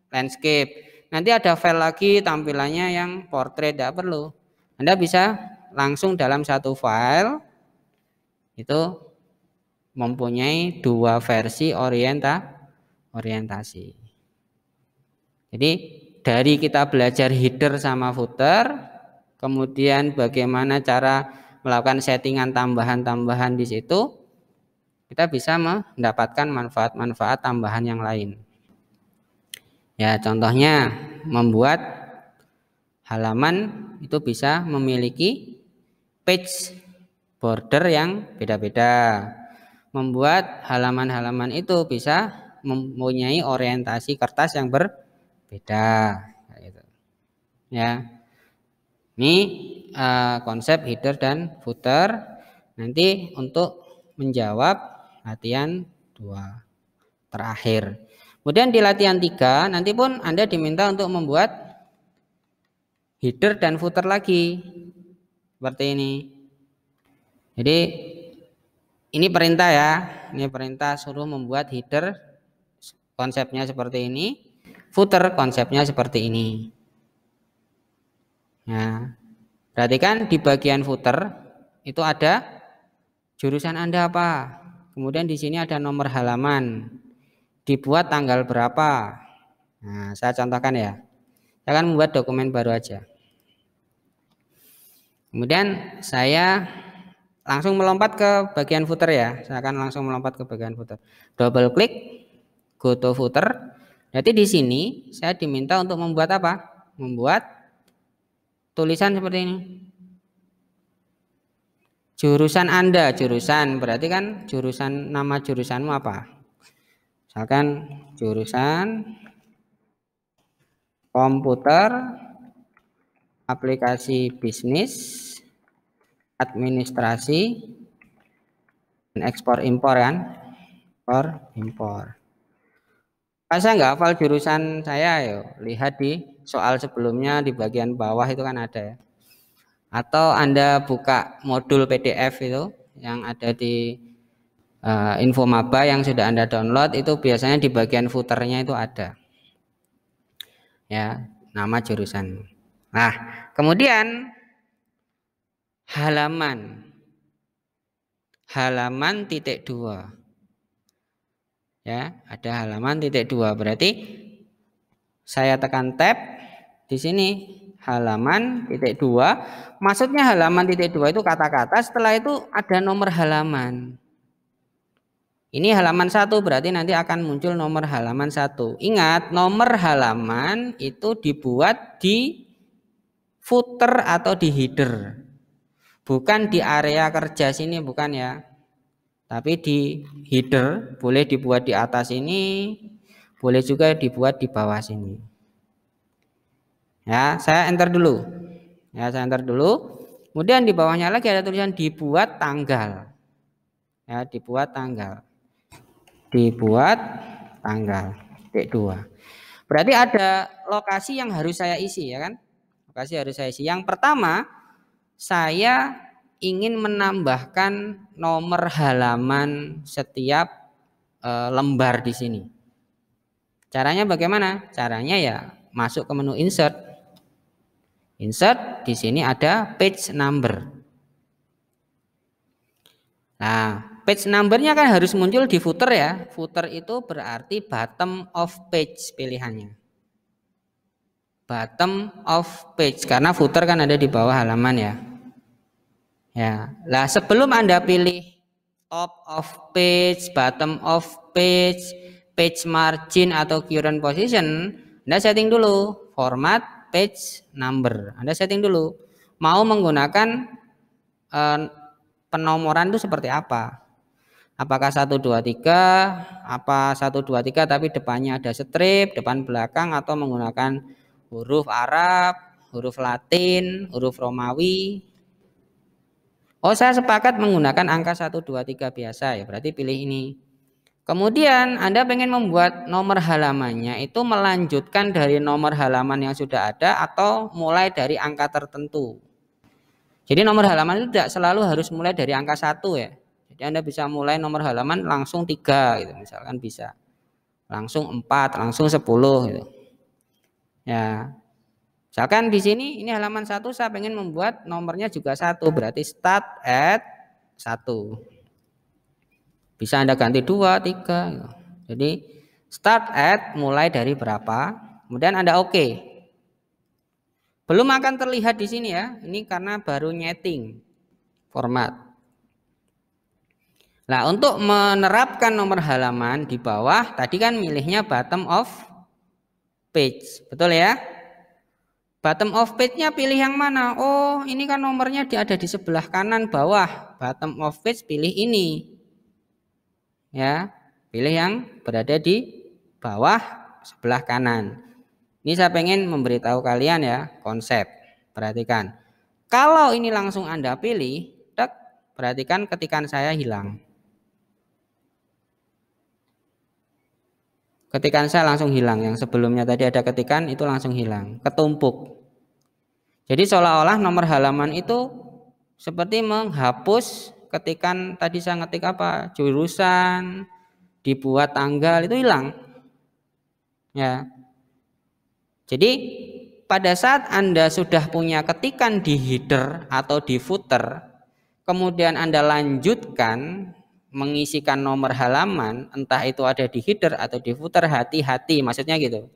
landscape. Nanti ada file lagi tampilannya yang portrait, tidak perlu. Anda bisa langsung dalam satu file itu mempunyai dua versi orientasi. Jadi dari kita belajar header sama footer, kemudian bagaimana cara melakukan settingan tambahan-tambahan di situ, kita bisa mendapatkan manfaat-manfaat tambahan yang lain. Ya, contohnya membuat halaman itu bisa memiliki page border yang beda-beda. Membuat halaman-halaman itu bisa mempunyai orientasi kertas yang berbeda. Gitu. Ya, ini konsep header dan footer. Nanti untuk menjawab latihan 2 terakhir. Kemudian di latihan 3 nanti pun Anda diminta untuk membuat header dan footer lagi seperti ini. Jadi ini perintah ya, ini perintah suruh membuat header konsepnya seperti ini, footer konsepnya seperti ini. Nah, perhatikan di bagian footer itu ada jurusan Anda apa, kemudian di sini ada nomor halaman, dibuat tanggal berapa. Nah, saya contohkan ya. Saya akan membuat dokumen baru aja. Kemudian saya langsung melompat ke bagian footer ya. Saya akan langsung melompat ke bagian footer. Double klik, go to footer. Jadi di sini saya diminta untuk membuat apa? Membuat tulisan seperti ini. Jurusan Anda, jurusan berarti kan jurusan, nama jurusanmu apa? Misalkan jurusan komputer, aplikasi bisnis, administrasi, dan ekspor impor kan? Ekspor impor. Kalau saya nggak hafal jurusan saya, yuk lihat di soal sebelumnya di bagian bawah itu kan ada ya. Atau Anda buka modul PDF itu yang ada di Infomaba yang sudah Anda download, itu biasanya di bagian footernya itu ada ya nama jurusan. Nah, kemudian halaman titik 2 ya, ada halaman titik 2, berarti saya tekan tab di sini halaman titik 2, maksudnya halaman titik 2 itu kata-kata, setelah itu ada nomor halaman. Ini halaman 1, berarti nanti akan muncul nomor halaman 1. Ingat, nomor halaman itu dibuat di footer atau di header, bukan di area kerja sini, bukan ya, tapi di header. Boleh dibuat di atas ini, boleh juga dibuat di bawah sini ya. Saya enter dulu ya, saya enter dulu. Kemudian di bawahnya lagi ada tulisan dibuat tanggal ya, dibuat tanggal titik 2. Berarti ada lokasi yang harus saya isi ya kan, lokasi harus saya isi. Yang pertama, saya ingin menambahkan nomor halaman setiap lembar di sini. Caranya bagaimana? Caranya ya masuk ke menu insert. Insert, di sini ada page number. Nah, page numbernya kan harus muncul di footer ya. Footer itu berarti bottom of page pilihannya. Bottom of page, karena footer kan ada di bawah halaman ya. Ya, lah sebelum Anda pilih top of page, bottom of page, page margin atau current position, Anda setting dulu format page number. Anda setting dulu mau menggunakan penomoran itu seperti apa. Apakah 1 2 3, apa 1 2 3 tapi depannya ada strip, depan belakang, atau menggunakan huruf Arab, huruf Latin, huruf Romawi. Oh, saya sepakat menggunakan angka 1 2 3 biasa ya, berarti pilih ini. Kemudian Anda pengen membuat nomor halamannya itu melanjutkan dari nomor halaman yang sudah ada atau mulai dari angka tertentu. Jadi nomor halaman itu tidak selalu harus mulai dari angka 1 ya. Jadi Anda bisa mulai nomor halaman langsung 3 gitu, misalkan bisa. Langsung 4, langsung 10 gitu. Ya. Misalkan di sini ini halaman 1, saya pengen membuat nomornya juga 1, berarti start at 1. Bisa Anda ganti 2, 3. Jadi start at mulai dari berapa, kemudian Anda oke. Belum akan terlihat di sini ya. Ini karena baru nyeting format. Nah, untuk menerapkan nomor halaman di bawah, tadi kan milihnya bottom of page, betul ya? Bottom of page-nya pilih yang mana? Oh, ini kan nomornya ada di sebelah kanan bawah. Bottom of page pilih ini. Ya, pilih yang berada di bawah sebelah kanan. Ini saya pengen memberitahu kalian ya, konsep. Perhatikan. Kalau ini langsung Anda pilih, perhatikan ketikan saya hilang. Ketikan saya langsung hilang, yang sebelumnya tadi ada ketikan itu langsung hilang, ketumpuk. Jadi seolah-olah nomor halaman itu seperti menghapus ketikan tadi saya ngetik apa, jurusan, dibuat tanggal, itu hilang. Ya. Jadi pada saat Anda sudah punya ketikan di header atau di footer, kemudian Anda lanjutkan mengisikan nomor halaman, entah itu ada di header atau di footer, hati-hati, maksudnya gitu.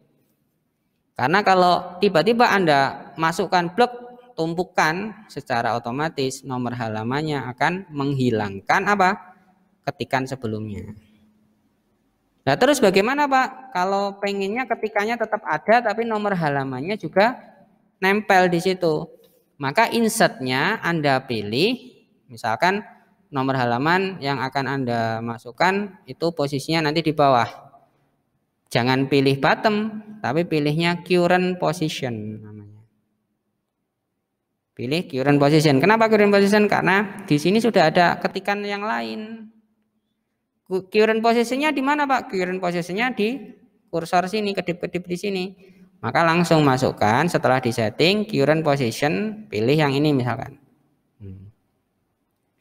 Karena kalau tiba-tiba Anda masukkan blok tumpukan, secara otomatis nomor halamannya akan menghilangkan apa? Ketikan sebelumnya. Nah, terus bagaimana Pak? Kalau pengennya ketikannya tetap ada tapi nomor halamannya juga nempel di situ. Maka insertnya Anda pilih, misalkan nomor halaman yang akan Anda masukkan itu posisinya nanti di bawah. Jangan pilih bottom, tapi pilihnya current position namanya. Pilih current position. Kenapa current position? Karena di sini sudah ada ketikan yang lain. Current positionnya di mana Pak? Current positionnya di kursor sini, kedip-kedip di sini. Maka langsung masukkan setelah disetting current position, pilih yang ini misalkan.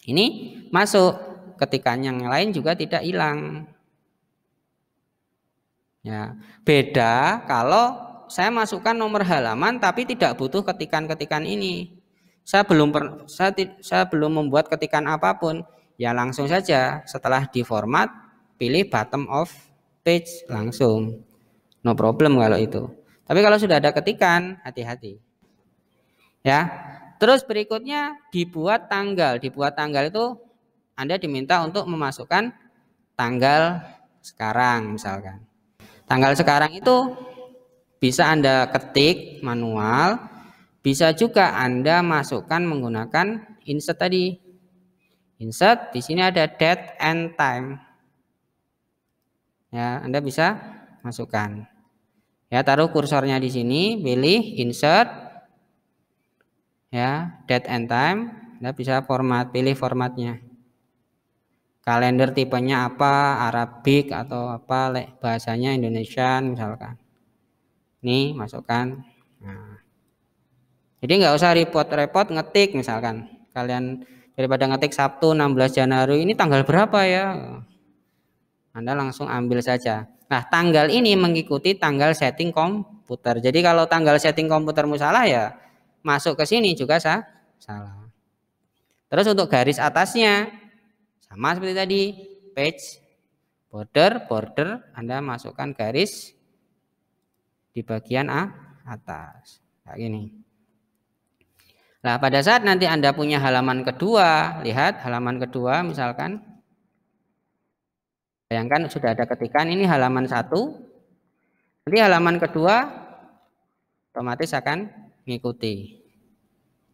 Ini masuk, ketikan yang lain juga tidak hilang. Ya, beda kalau saya masukkan nomor halaman tapi tidak butuh ketikan-ketikan ini. Saya belum membuat ketikan apapun. Ya langsung saja setelah diformat pilih bottom of page langsung. No problem kalau itu. Tapi kalau sudah ada ketikan, hati-hati. Ya. Terus berikutnya dibuat tanggal. Dibuat tanggal itu Anda diminta untuk memasukkan tanggal sekarang misalkan. Tanggal sekarang itu bisa Anda ketik manual, bisa juga Anda masukkan menggunakan insert tadi. Insert, di sini ada date and time. Ya, Anda bisa masukkan. Ya, taruh kursornya di sini, pilih insert. Ya, date and time. Anda bisa format, pilih formatnya. Kalender tipenya apa, Arabic atau apa, bahasanya Indonesian misalkan. Ini masukkan. Nah. Jadi nggak usah repot-repot ngetik misalkan. Kalian daripada ngetik Sabtu 16 Januari ini tanggal berapa ya? Anda langsung ambil saja. Nah, tanggal ini mengikuti tanggal setting komputer. Jadi kalau tanggal setting komputermu salah ya masuk ke sini juga salah. Terus untuk garis atasnya sama seperti tadi, page, border, Anda masukkan garis di bagian atas. Kayak gini. Nah, pada saat nanti Anda punya halaman kedua, lihat halaman kedua misalkan. Bayangkan sudah ada ketikan, ini halaman 1. Nanti halaman kedua otomatis akan mengikuti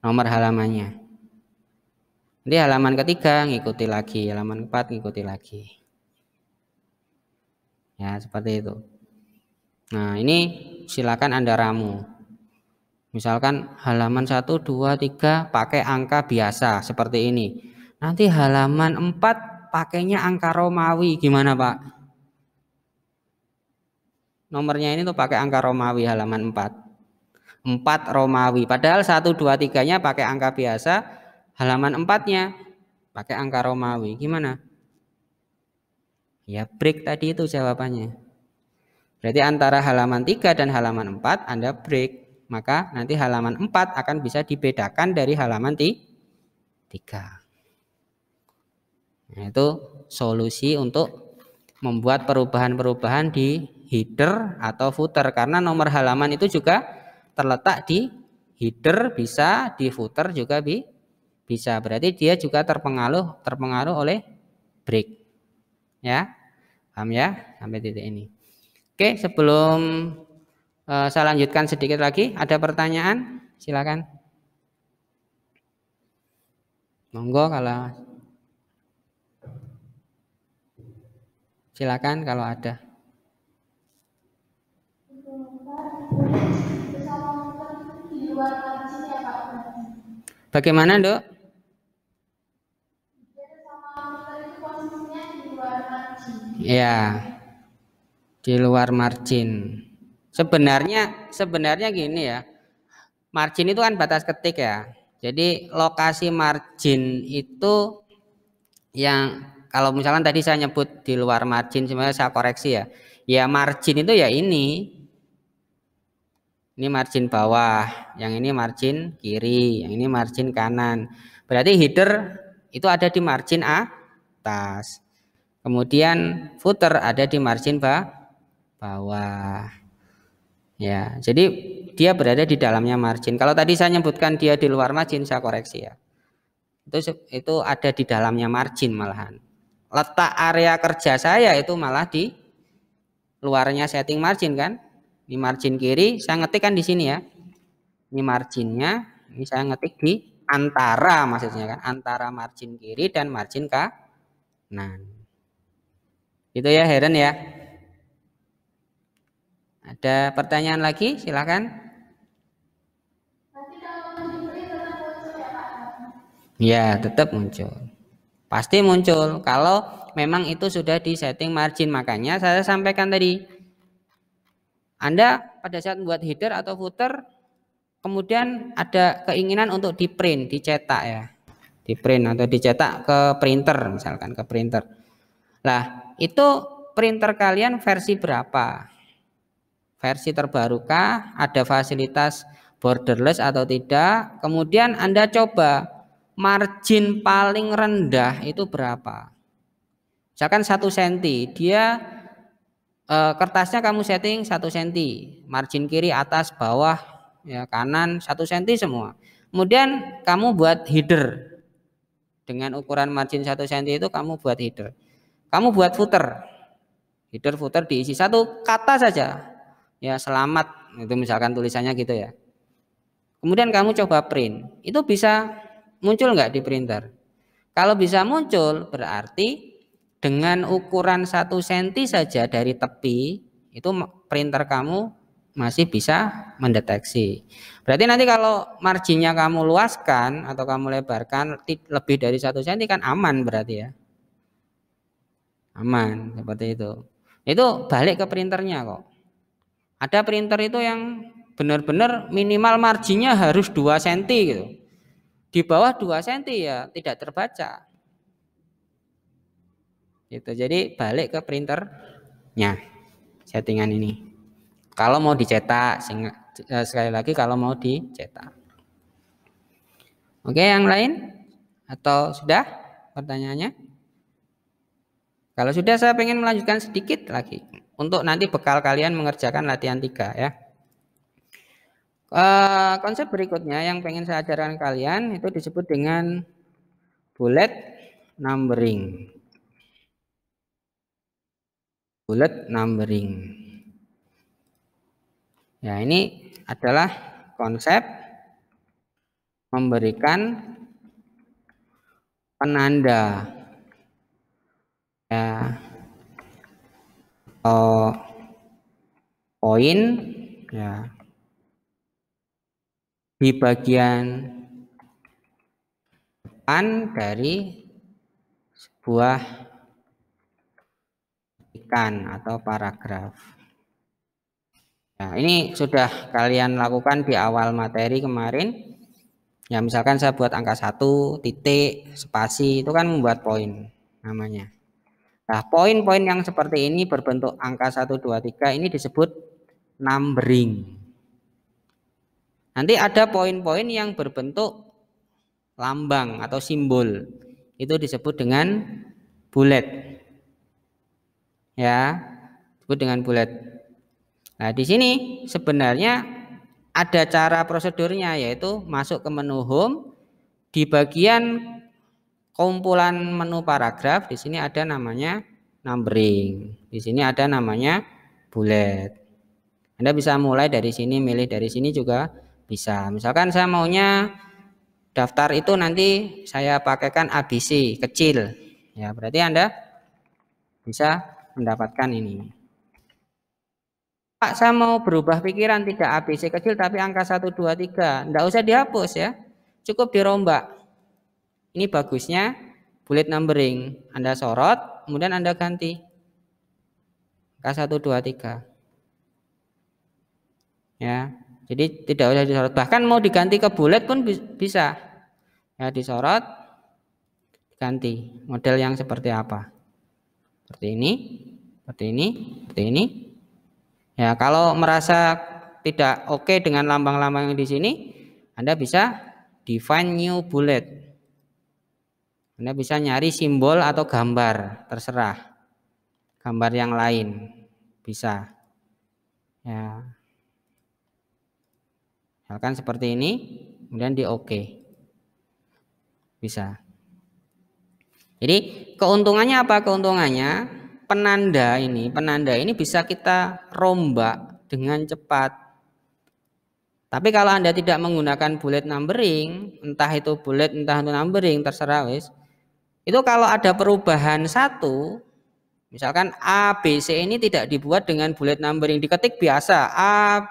nomor halamannya. Nanti halaman ketiga ngikuti lagi, halaman 4 ngikuti lagi. Ya, seperti itu. Nah, ini silakan Anda ramu. Misalkan halaman 1, 2, 3 pakai angka biasa seperti ini. Nanti halaman 4 pakainya angka Romawi, gimana Pak? Nomornya ini tuh pakai angka Romawi halaman 4. 4 Romawi. Padahal 1, 2, 3-nya pakai angka biasa, halaman 4-nya pakai angka Romawi. Gimana? Ya break tadi itu jawabannya. Berarti antara halaman 3 dan halaman 4 Anda break. Maka nanti halaman 4 akan bisa dibedakan dari halaman 3. Nah, itu solusi untuk membuat perubahan-perubahan di header atau footer, karena nomor halaman itu juga terletak di header bisa, di footer juga bisa. Berarti dia juga terpengaruh oleh break. Ya, paham ya sampai titik ini. Oke, sebelum saya lanjutkan sedikit lagi, ada pertanyaan? Silakan. Monggo kalau silakan kalau ada. Bagaimana, Dok? Ya, di luar margin. Sebenarnya gini ya. Margin itu kan batas ketik ya. Jadi lokasi margin itu yang kalau misalkan tadi saya nyebut di luar margin, sebenarnya saya koreksi ya. Ya margin itu ya ini. Ini margin bawah, yang ini margin kiri, yang ini margin kanan. Berarti header itu ada di margin atas. Kemudian footer ada di margin bawah. Ya, jadi dia berada di dalamnya margin. Kalau tadi saya nyebutkan dia di luar margin, saya koreksi ya. Itu ada di dalamnya margin malahan. Letak area kerja saya itu malah di luarnya setting margin kan. Ini margin kiri, saya ngetik kan di sini ya. Ini marginnya, ini saya ngetik di antara, maksudnya kan antara margin kiri dan margin kanan. Itu ya Heren ya. Ada pertanyaan lagi? Silakan. Ya, tetap muncul. Pasti muncul kalau memang itu sudah di setting margin. Makanya saya sampaikan tadi, Anda pada saat membuat header atau footer, kemudian ada keinginan untuk di print, dicetak ya, di print atau dicetak ke printer, misalkan ke printer. Nah, itu printer kalian versi berapa? Versi terbarukah? Ada fasilitas borderless atau tidak? Kemudian Anda coba margin paling rendah itu berapa? Misalkan 1 cm, dia kertasnya kamu setting 1 cm, margin kiri, atas, bawah, ya kanan 1 cm semua. Kemudian kamu buat header dengan ukuran margin 1 cm itu kamu buat header. Kamu buat footer, header footer diisi 1 kata saja, ya selamat itu misalkan tulisannya gitu ya. Kemudian kamu coba print, itu bisa muncul nggak di printer? Kalau bisa muncul berarti dengan ukuran 1 cm saja dari tepi itu printer kamu masih bisa mendeteksi. Berarti nanti kalau marginnya kamu luaskan atau kamu lebarkan lebih dari 1 cm kan aman berarti ya. Aman seperti itu. Itu balik ke printernya kok. Ada printer itu yang benar-benar minimal marginnya harus 2 cm gitu. Di bawah 2 cm ya tidak terbaca. Gitu. Jadi balik ke printernya settingan ini. Kalau mau dicetak, sekali lagi kalau mau dicetak. Oke, yang lain? Atau sudah pertanyaannya? Kalau sudah saya pengen melanjutkan sedikit lagi untuk nanti bekal kalian mengerjakan latihan 3 ya. Konsep berikutnya yang pengen saya ajarkan kalian itu disebut dengan bullet numbering. Bullet numbering. Ya, ini adalah konsep memberikan penanda ya atau poin ya di bagian depan dari sebuah ikan atau paragraf. Nah, ini sudah kalian lakukan di awal materi kemarin. Ya, misalkan saya buat angka 1, titik, spasi, itu kan membuat poin namanya. Nah, poin-poin yang seperti ini berbentuk angka 1, 2, 3 ini disebut numbering. Nanti ada poin-poin yang berbentuk lambang atau simbol. Itu disebut dengan bullet. Ya, disebut dengan bullet. Nah, di sini sebenarnya ada cara prosedurnya, yaitu masuk ke menu home, di bagian kumpulan menu paragraf di sini ada namanya numbering. Di sini ada namanya bullet. Anda bisa mulai dari sini, milih dari sini juga bisa. Misalkan saya maunya daftar itu nanti saya pakaikan ABC kecil. Ya, berarti Anda bisa mendapatkan ini. Pak, saya mau berubah pikiran, tidak ABC kecil tapi angka 1, 2, 3. Tidak usah dihapus ya. Cukup dirombak. Ini bagusnya bullet numbering. Anda sorot, kemudian Anda ganti. Angka 1, 2, 3. Ya, jadi tidak usah disorot. Bahkan mau diganti ke bullet pun bisa. Ya, disorot, ganti. Model yang seperti apa? Seperti ini, seperti ini, seperti ini. Ya, kalau merasa tidak oke dengan lambang-lambang yang di sini, Anda bisa define new bullet. Anda bisa nyari simbol atau gambar, terserah. Gambar yang lain bisa. Ya. Misalkan seperti ini, kemudian di oke. Bisa. Jadi keuntungannya apa? Keuntungannya penanda ini bisa kita rombak dengan cepat. Tapi kalau Anda tidak menggunakan bullet numbering, entah itu bullet, entah itu numbering, terserah wis. Itu kalau ada perubahan satu, misalkan A, B, C ini tidak dibuat dengan bullet numbering, diketik biasa, A,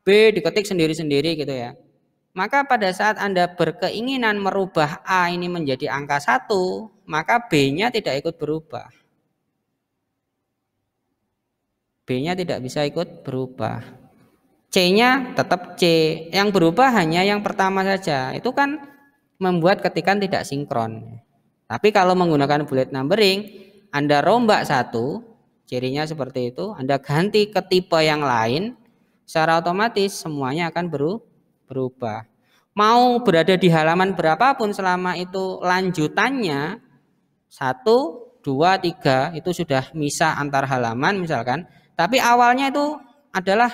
B diketik sendiri-sendiri gitu ya. Maka pada saat Anda berkeinginan merubah A ini menjadi angka 1, maka B-nya tidak ikut berubah. B-nya tidak bisa ikut berubah. C-nya tetap C. Yang berubah hanya yang pertama saja. Itu kan membuat ketikan tidak sinkron. Tapi kalau menggunakan bullet numbering, Anda rombak satu, cirinya seperti itu, Anda ganti ke tipe yang lain, secara otomatis semuanya akan berubah. Mau berada di halaman berapapun selama itu lanjutannya 1, 2, 3 itu sudah misah antar halaman misalkan, tapi awalnya itu adalah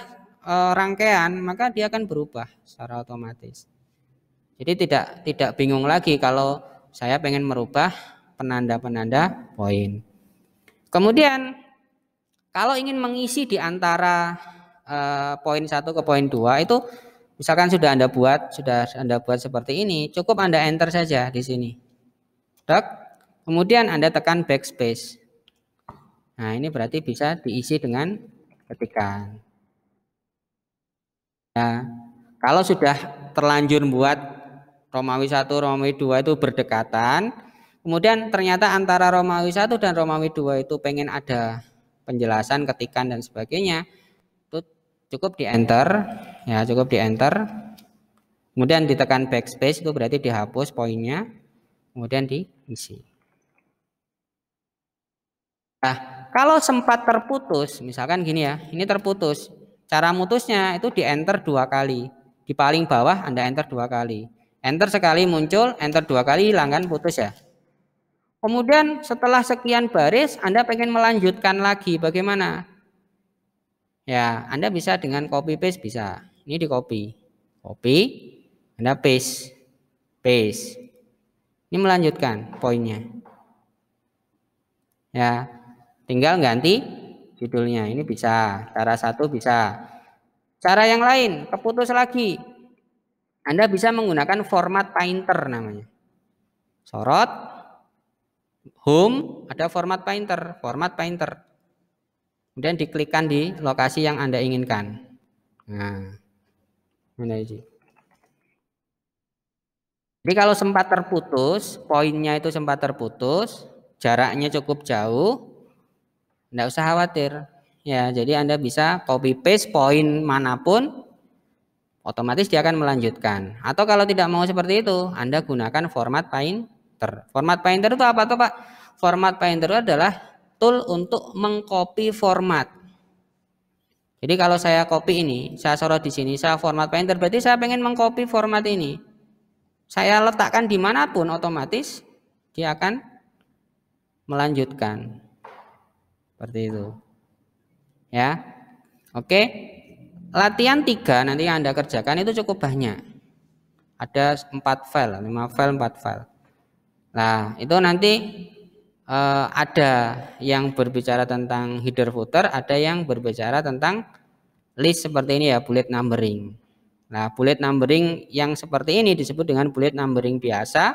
rangkaian, maka dia akan berubah secara otomatis. Jadi tidak bingung lagi kalau saya pengen merubah penanda-penanda poin. Kemudian kalau ingin mengisi di antara poin 1 ke poin 2 itu misalkan sudah Anda buat seperti ini, cukup Anda enter saja di sini. Kemudian Anda tekan backspace. Nah, ini berarti bisa diisi dengan ketikan. Ya, kalau sudah terlanjur buat Romawi 1, Romawi 2 itu berdekatan, kemudian ternyata antara Romawi 1 dan Romawi 2 itu pengen ada penjelasan, ketikan dan sebagainya, itu cukup di enter, ya cukup di enter, kemudian ditekan backspace, itu berarti dihapus poinnya, kemudian diisi. Nah, kalau sempat terputus, misalkan gini ya, ini terputus. Cara mutusnya itu di enter 2 kali. Di paling bawah Anda enter 2 kali. Enter sekali muncul, enter 2 kali hilang kan, putus ya. Kemudian setelah sekian baris Anda pengen melanjutkan lagi, bagaimana? Ya, Anda bisa dengan copy paste bisa. Ini di copy. Copy, Anda paste. Paste. Ini melanjutkan poinnya. Ya, tinggal ganti judulnya. Ini bisa. Cara satu bisa. Cara yang lain, keputus lagi. Anda bisa menggunakan format painter namanya. Sorot, home, ada format painter. Kemudian diklikkan di lokasi yang Anda inginkan. Nah, ini. Jadi kalau sempat terputus, poinnya itu sempat terputus, jaraknya cukup jauh, tidak usah khawatir. Ya, jadi Anda bisa copy paste poin manapun, otomatis dia akan melanjutkan. Atau kalau tidak mau seperti itu, Anda gunakan format painter. Format painter itu apa tuh Pak? Format painter adalah tool untuk mengcopy format. Jadi kalau saya copy ini, saya sorot di sini, saya format painter, berarti saya pengen mengcopy format ini. Saya letakkan dimanapun, otomatis dia akan melanjutkan. Seperti itu. Ya. Oke. Latihan 3 nanti yang Anda kerjakan itu cukup banyak. Ada 4 file, 5 file, 4 file. Nah, itu nanti ada yang berbicara tentang header footer, ada yang berbicara tentang list seperti ini ya, bullet numbering. Nah, bullet numbering yang seperti ini disebut dengan bullet numbering biasa.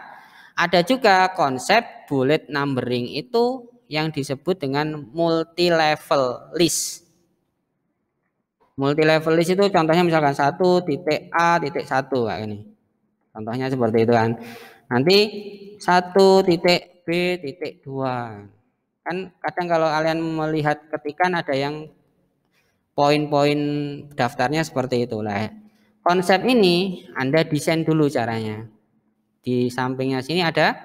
Ada juga konsep bullet numbering itu yang disebut dengan multi level list. Multi level list itu contohnya misalkan 1.A.1 kayak ini. Contohnya seperti itu kan. Nanti 1.B.2. Kan kadang kalau kalian melihat ketikan ada yang poin-poin daftarnya seperti itu lah. Konsep ini Anda desain dulu caranya. Di sampingnya sini ada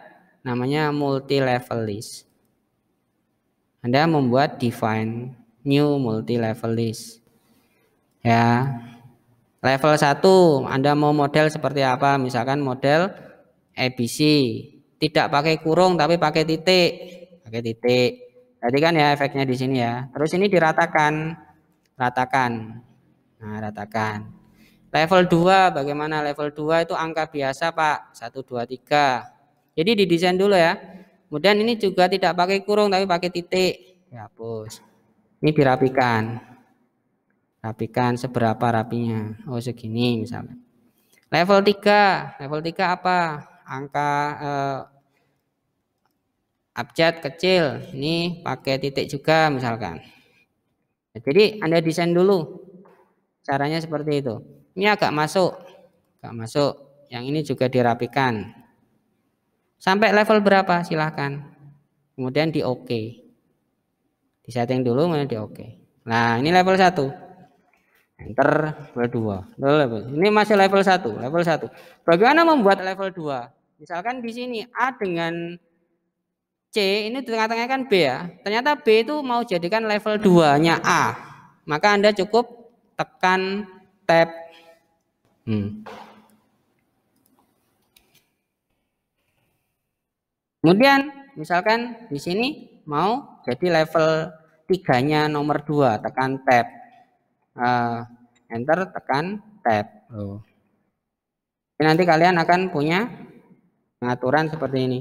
namanya multi level list. Anda membuat define new multi level list. Ya. Level 1 Anda mau model seperti apa? Misalkan model ABC, tidak pakai kurung tapi pakai titik. Pakai titik. Tadi kan ya efeknya di sini ya. Terus ini diratakan. Ratakan. Nah, ratakan. Level 2 bagaimana? Level 2 itu angka biasa, Pak. 1 2 3. Jadi didesain dulu ya. Kemudian ini juga tidak pakai kurung tapi pakai titik. Dihapus. Ini dirapikan. Rapikan seberapa rapinya. Oh, segini misalnya. Level 3. Level 3 apa? Angka abjad kecil. Ini pakai titik juga misalkan. Jadi Anda desain dulu. Caranya seperti itu. Ini agak masuk. Agak masuk. Yang ini juga dirapikan. Sampai level berapa? Silahkan. Kemudian di OK. Di setting dulu, kemudian di OK. Nah, ini level 1. Enter level 2. Ini masih level 1. Level 1. Bagaimana membuat level 2? Misalkan di sini A dengan C, ini di tengah-tengah kan B ya. Ternyata B itu mau jadikan level 2-nya A. Maka Anda cukup tekan tab. Kemudian misalkan di sini mau jadi level 3-nya nomor 2, tekan tab. Enter, tekan tab. Nanti kalian akan punya pengaturan seperti ini.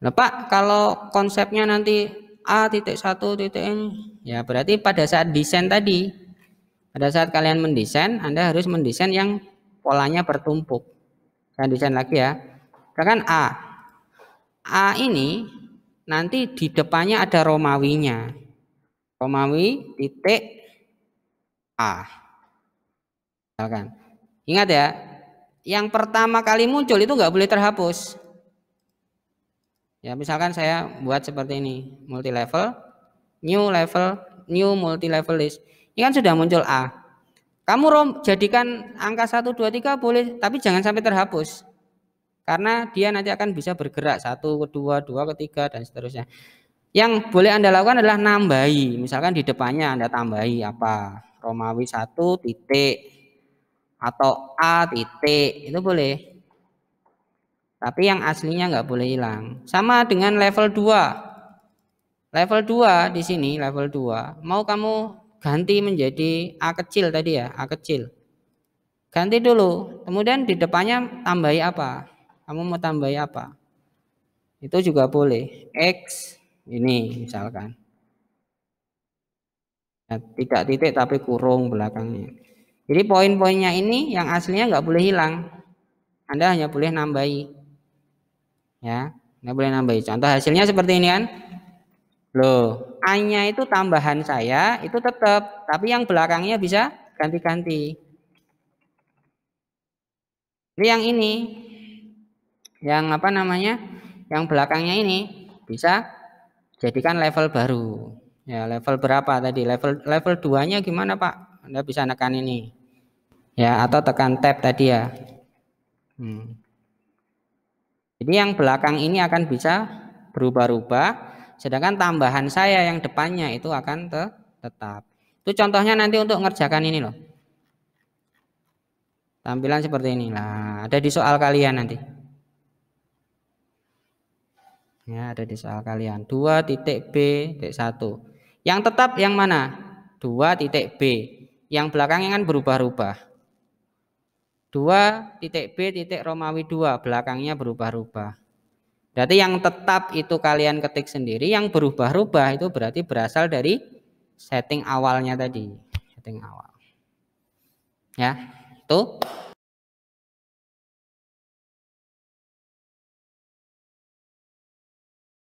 Nah, Pak, kalau konsepnya nanti A.1 titik ini, ya berarti pada saat desain tadi, pada saat kalian mendesain, Anda harus mendesain yang polanya bertumpuk. Saya desain lagi ya. Misalkan A. A ini nanti di depannya ada Romawinya. Romawi titik A. Misalkan. Ingat ya, yang pertama kali muncul itu nggak boleh terhapus. Ya, misalkan saya buat seperti ini, multi level, new multi level list. Ini kan sudah muncul A. Kamu jadikan angka 1 2 3 boleh, tapi jangan sampai terhapus. Karena dia nanti akan bisa bergerak 1 ke 2, 2 ke 3 dan seterusnya. Yang boleh Anda lakukan adalah nambahi. Misalkan di depannya Anda tambahi apa? Romawi 1 titik atau A titik, itu boleh. Tapi yang aslinya nggak boleh hilang. Sama dengan level 2. Level 2 di sini, level 2. Mau kamu ganti menjadi A kecil tadi ya, A kecil. Ganti dulu. Kemudian di depannya tambahi apa? Kamu mau tambahi apa? Itu juga boleh. X ini misalkan. Ya, tidak titik tapi kurung belakangnya. Jadi poin-poinnya ini yang aslinya nggak boleh hilang. Anda hanya boleh nambahi. Ya, nggak boleh nambahi. Contoh hasilnya seperti ini kan. Loh, A-nya itu tambahan saya itu tetap, tapi yang belakangnya bisa ganti-ganti. Jadi yang ini, yang apa namanya, yang belakangnya ini bisa jadikan level baru. Ya, level berapa tadi? Level 2-nya gimana Pak? Anda bisa nekan ini. Ya, atau tekan tab tadi ya. Jadi yang belakang ini akan bisa berubah-ubah, sedangkan tambahan saya yang depannya itu akan tetap. Itu contohnya nanti untuk ngerjakan ini loh. Tampilan seperti ini. Nah, ada di soal kalian nanti. Ya, ada di soal kalian. 2.b.1. Yang tetap yang mana? 2.b. Yang belakangnya kan berubah-ubah. 2.b. Romawi 2, belakangnya berubah-ubah. Berarti yang tetap itu kalian ketik sendiri, yang berubah-ubah itu berarti berasal dari setting awalnya tadi. Setting awal. Ya, itu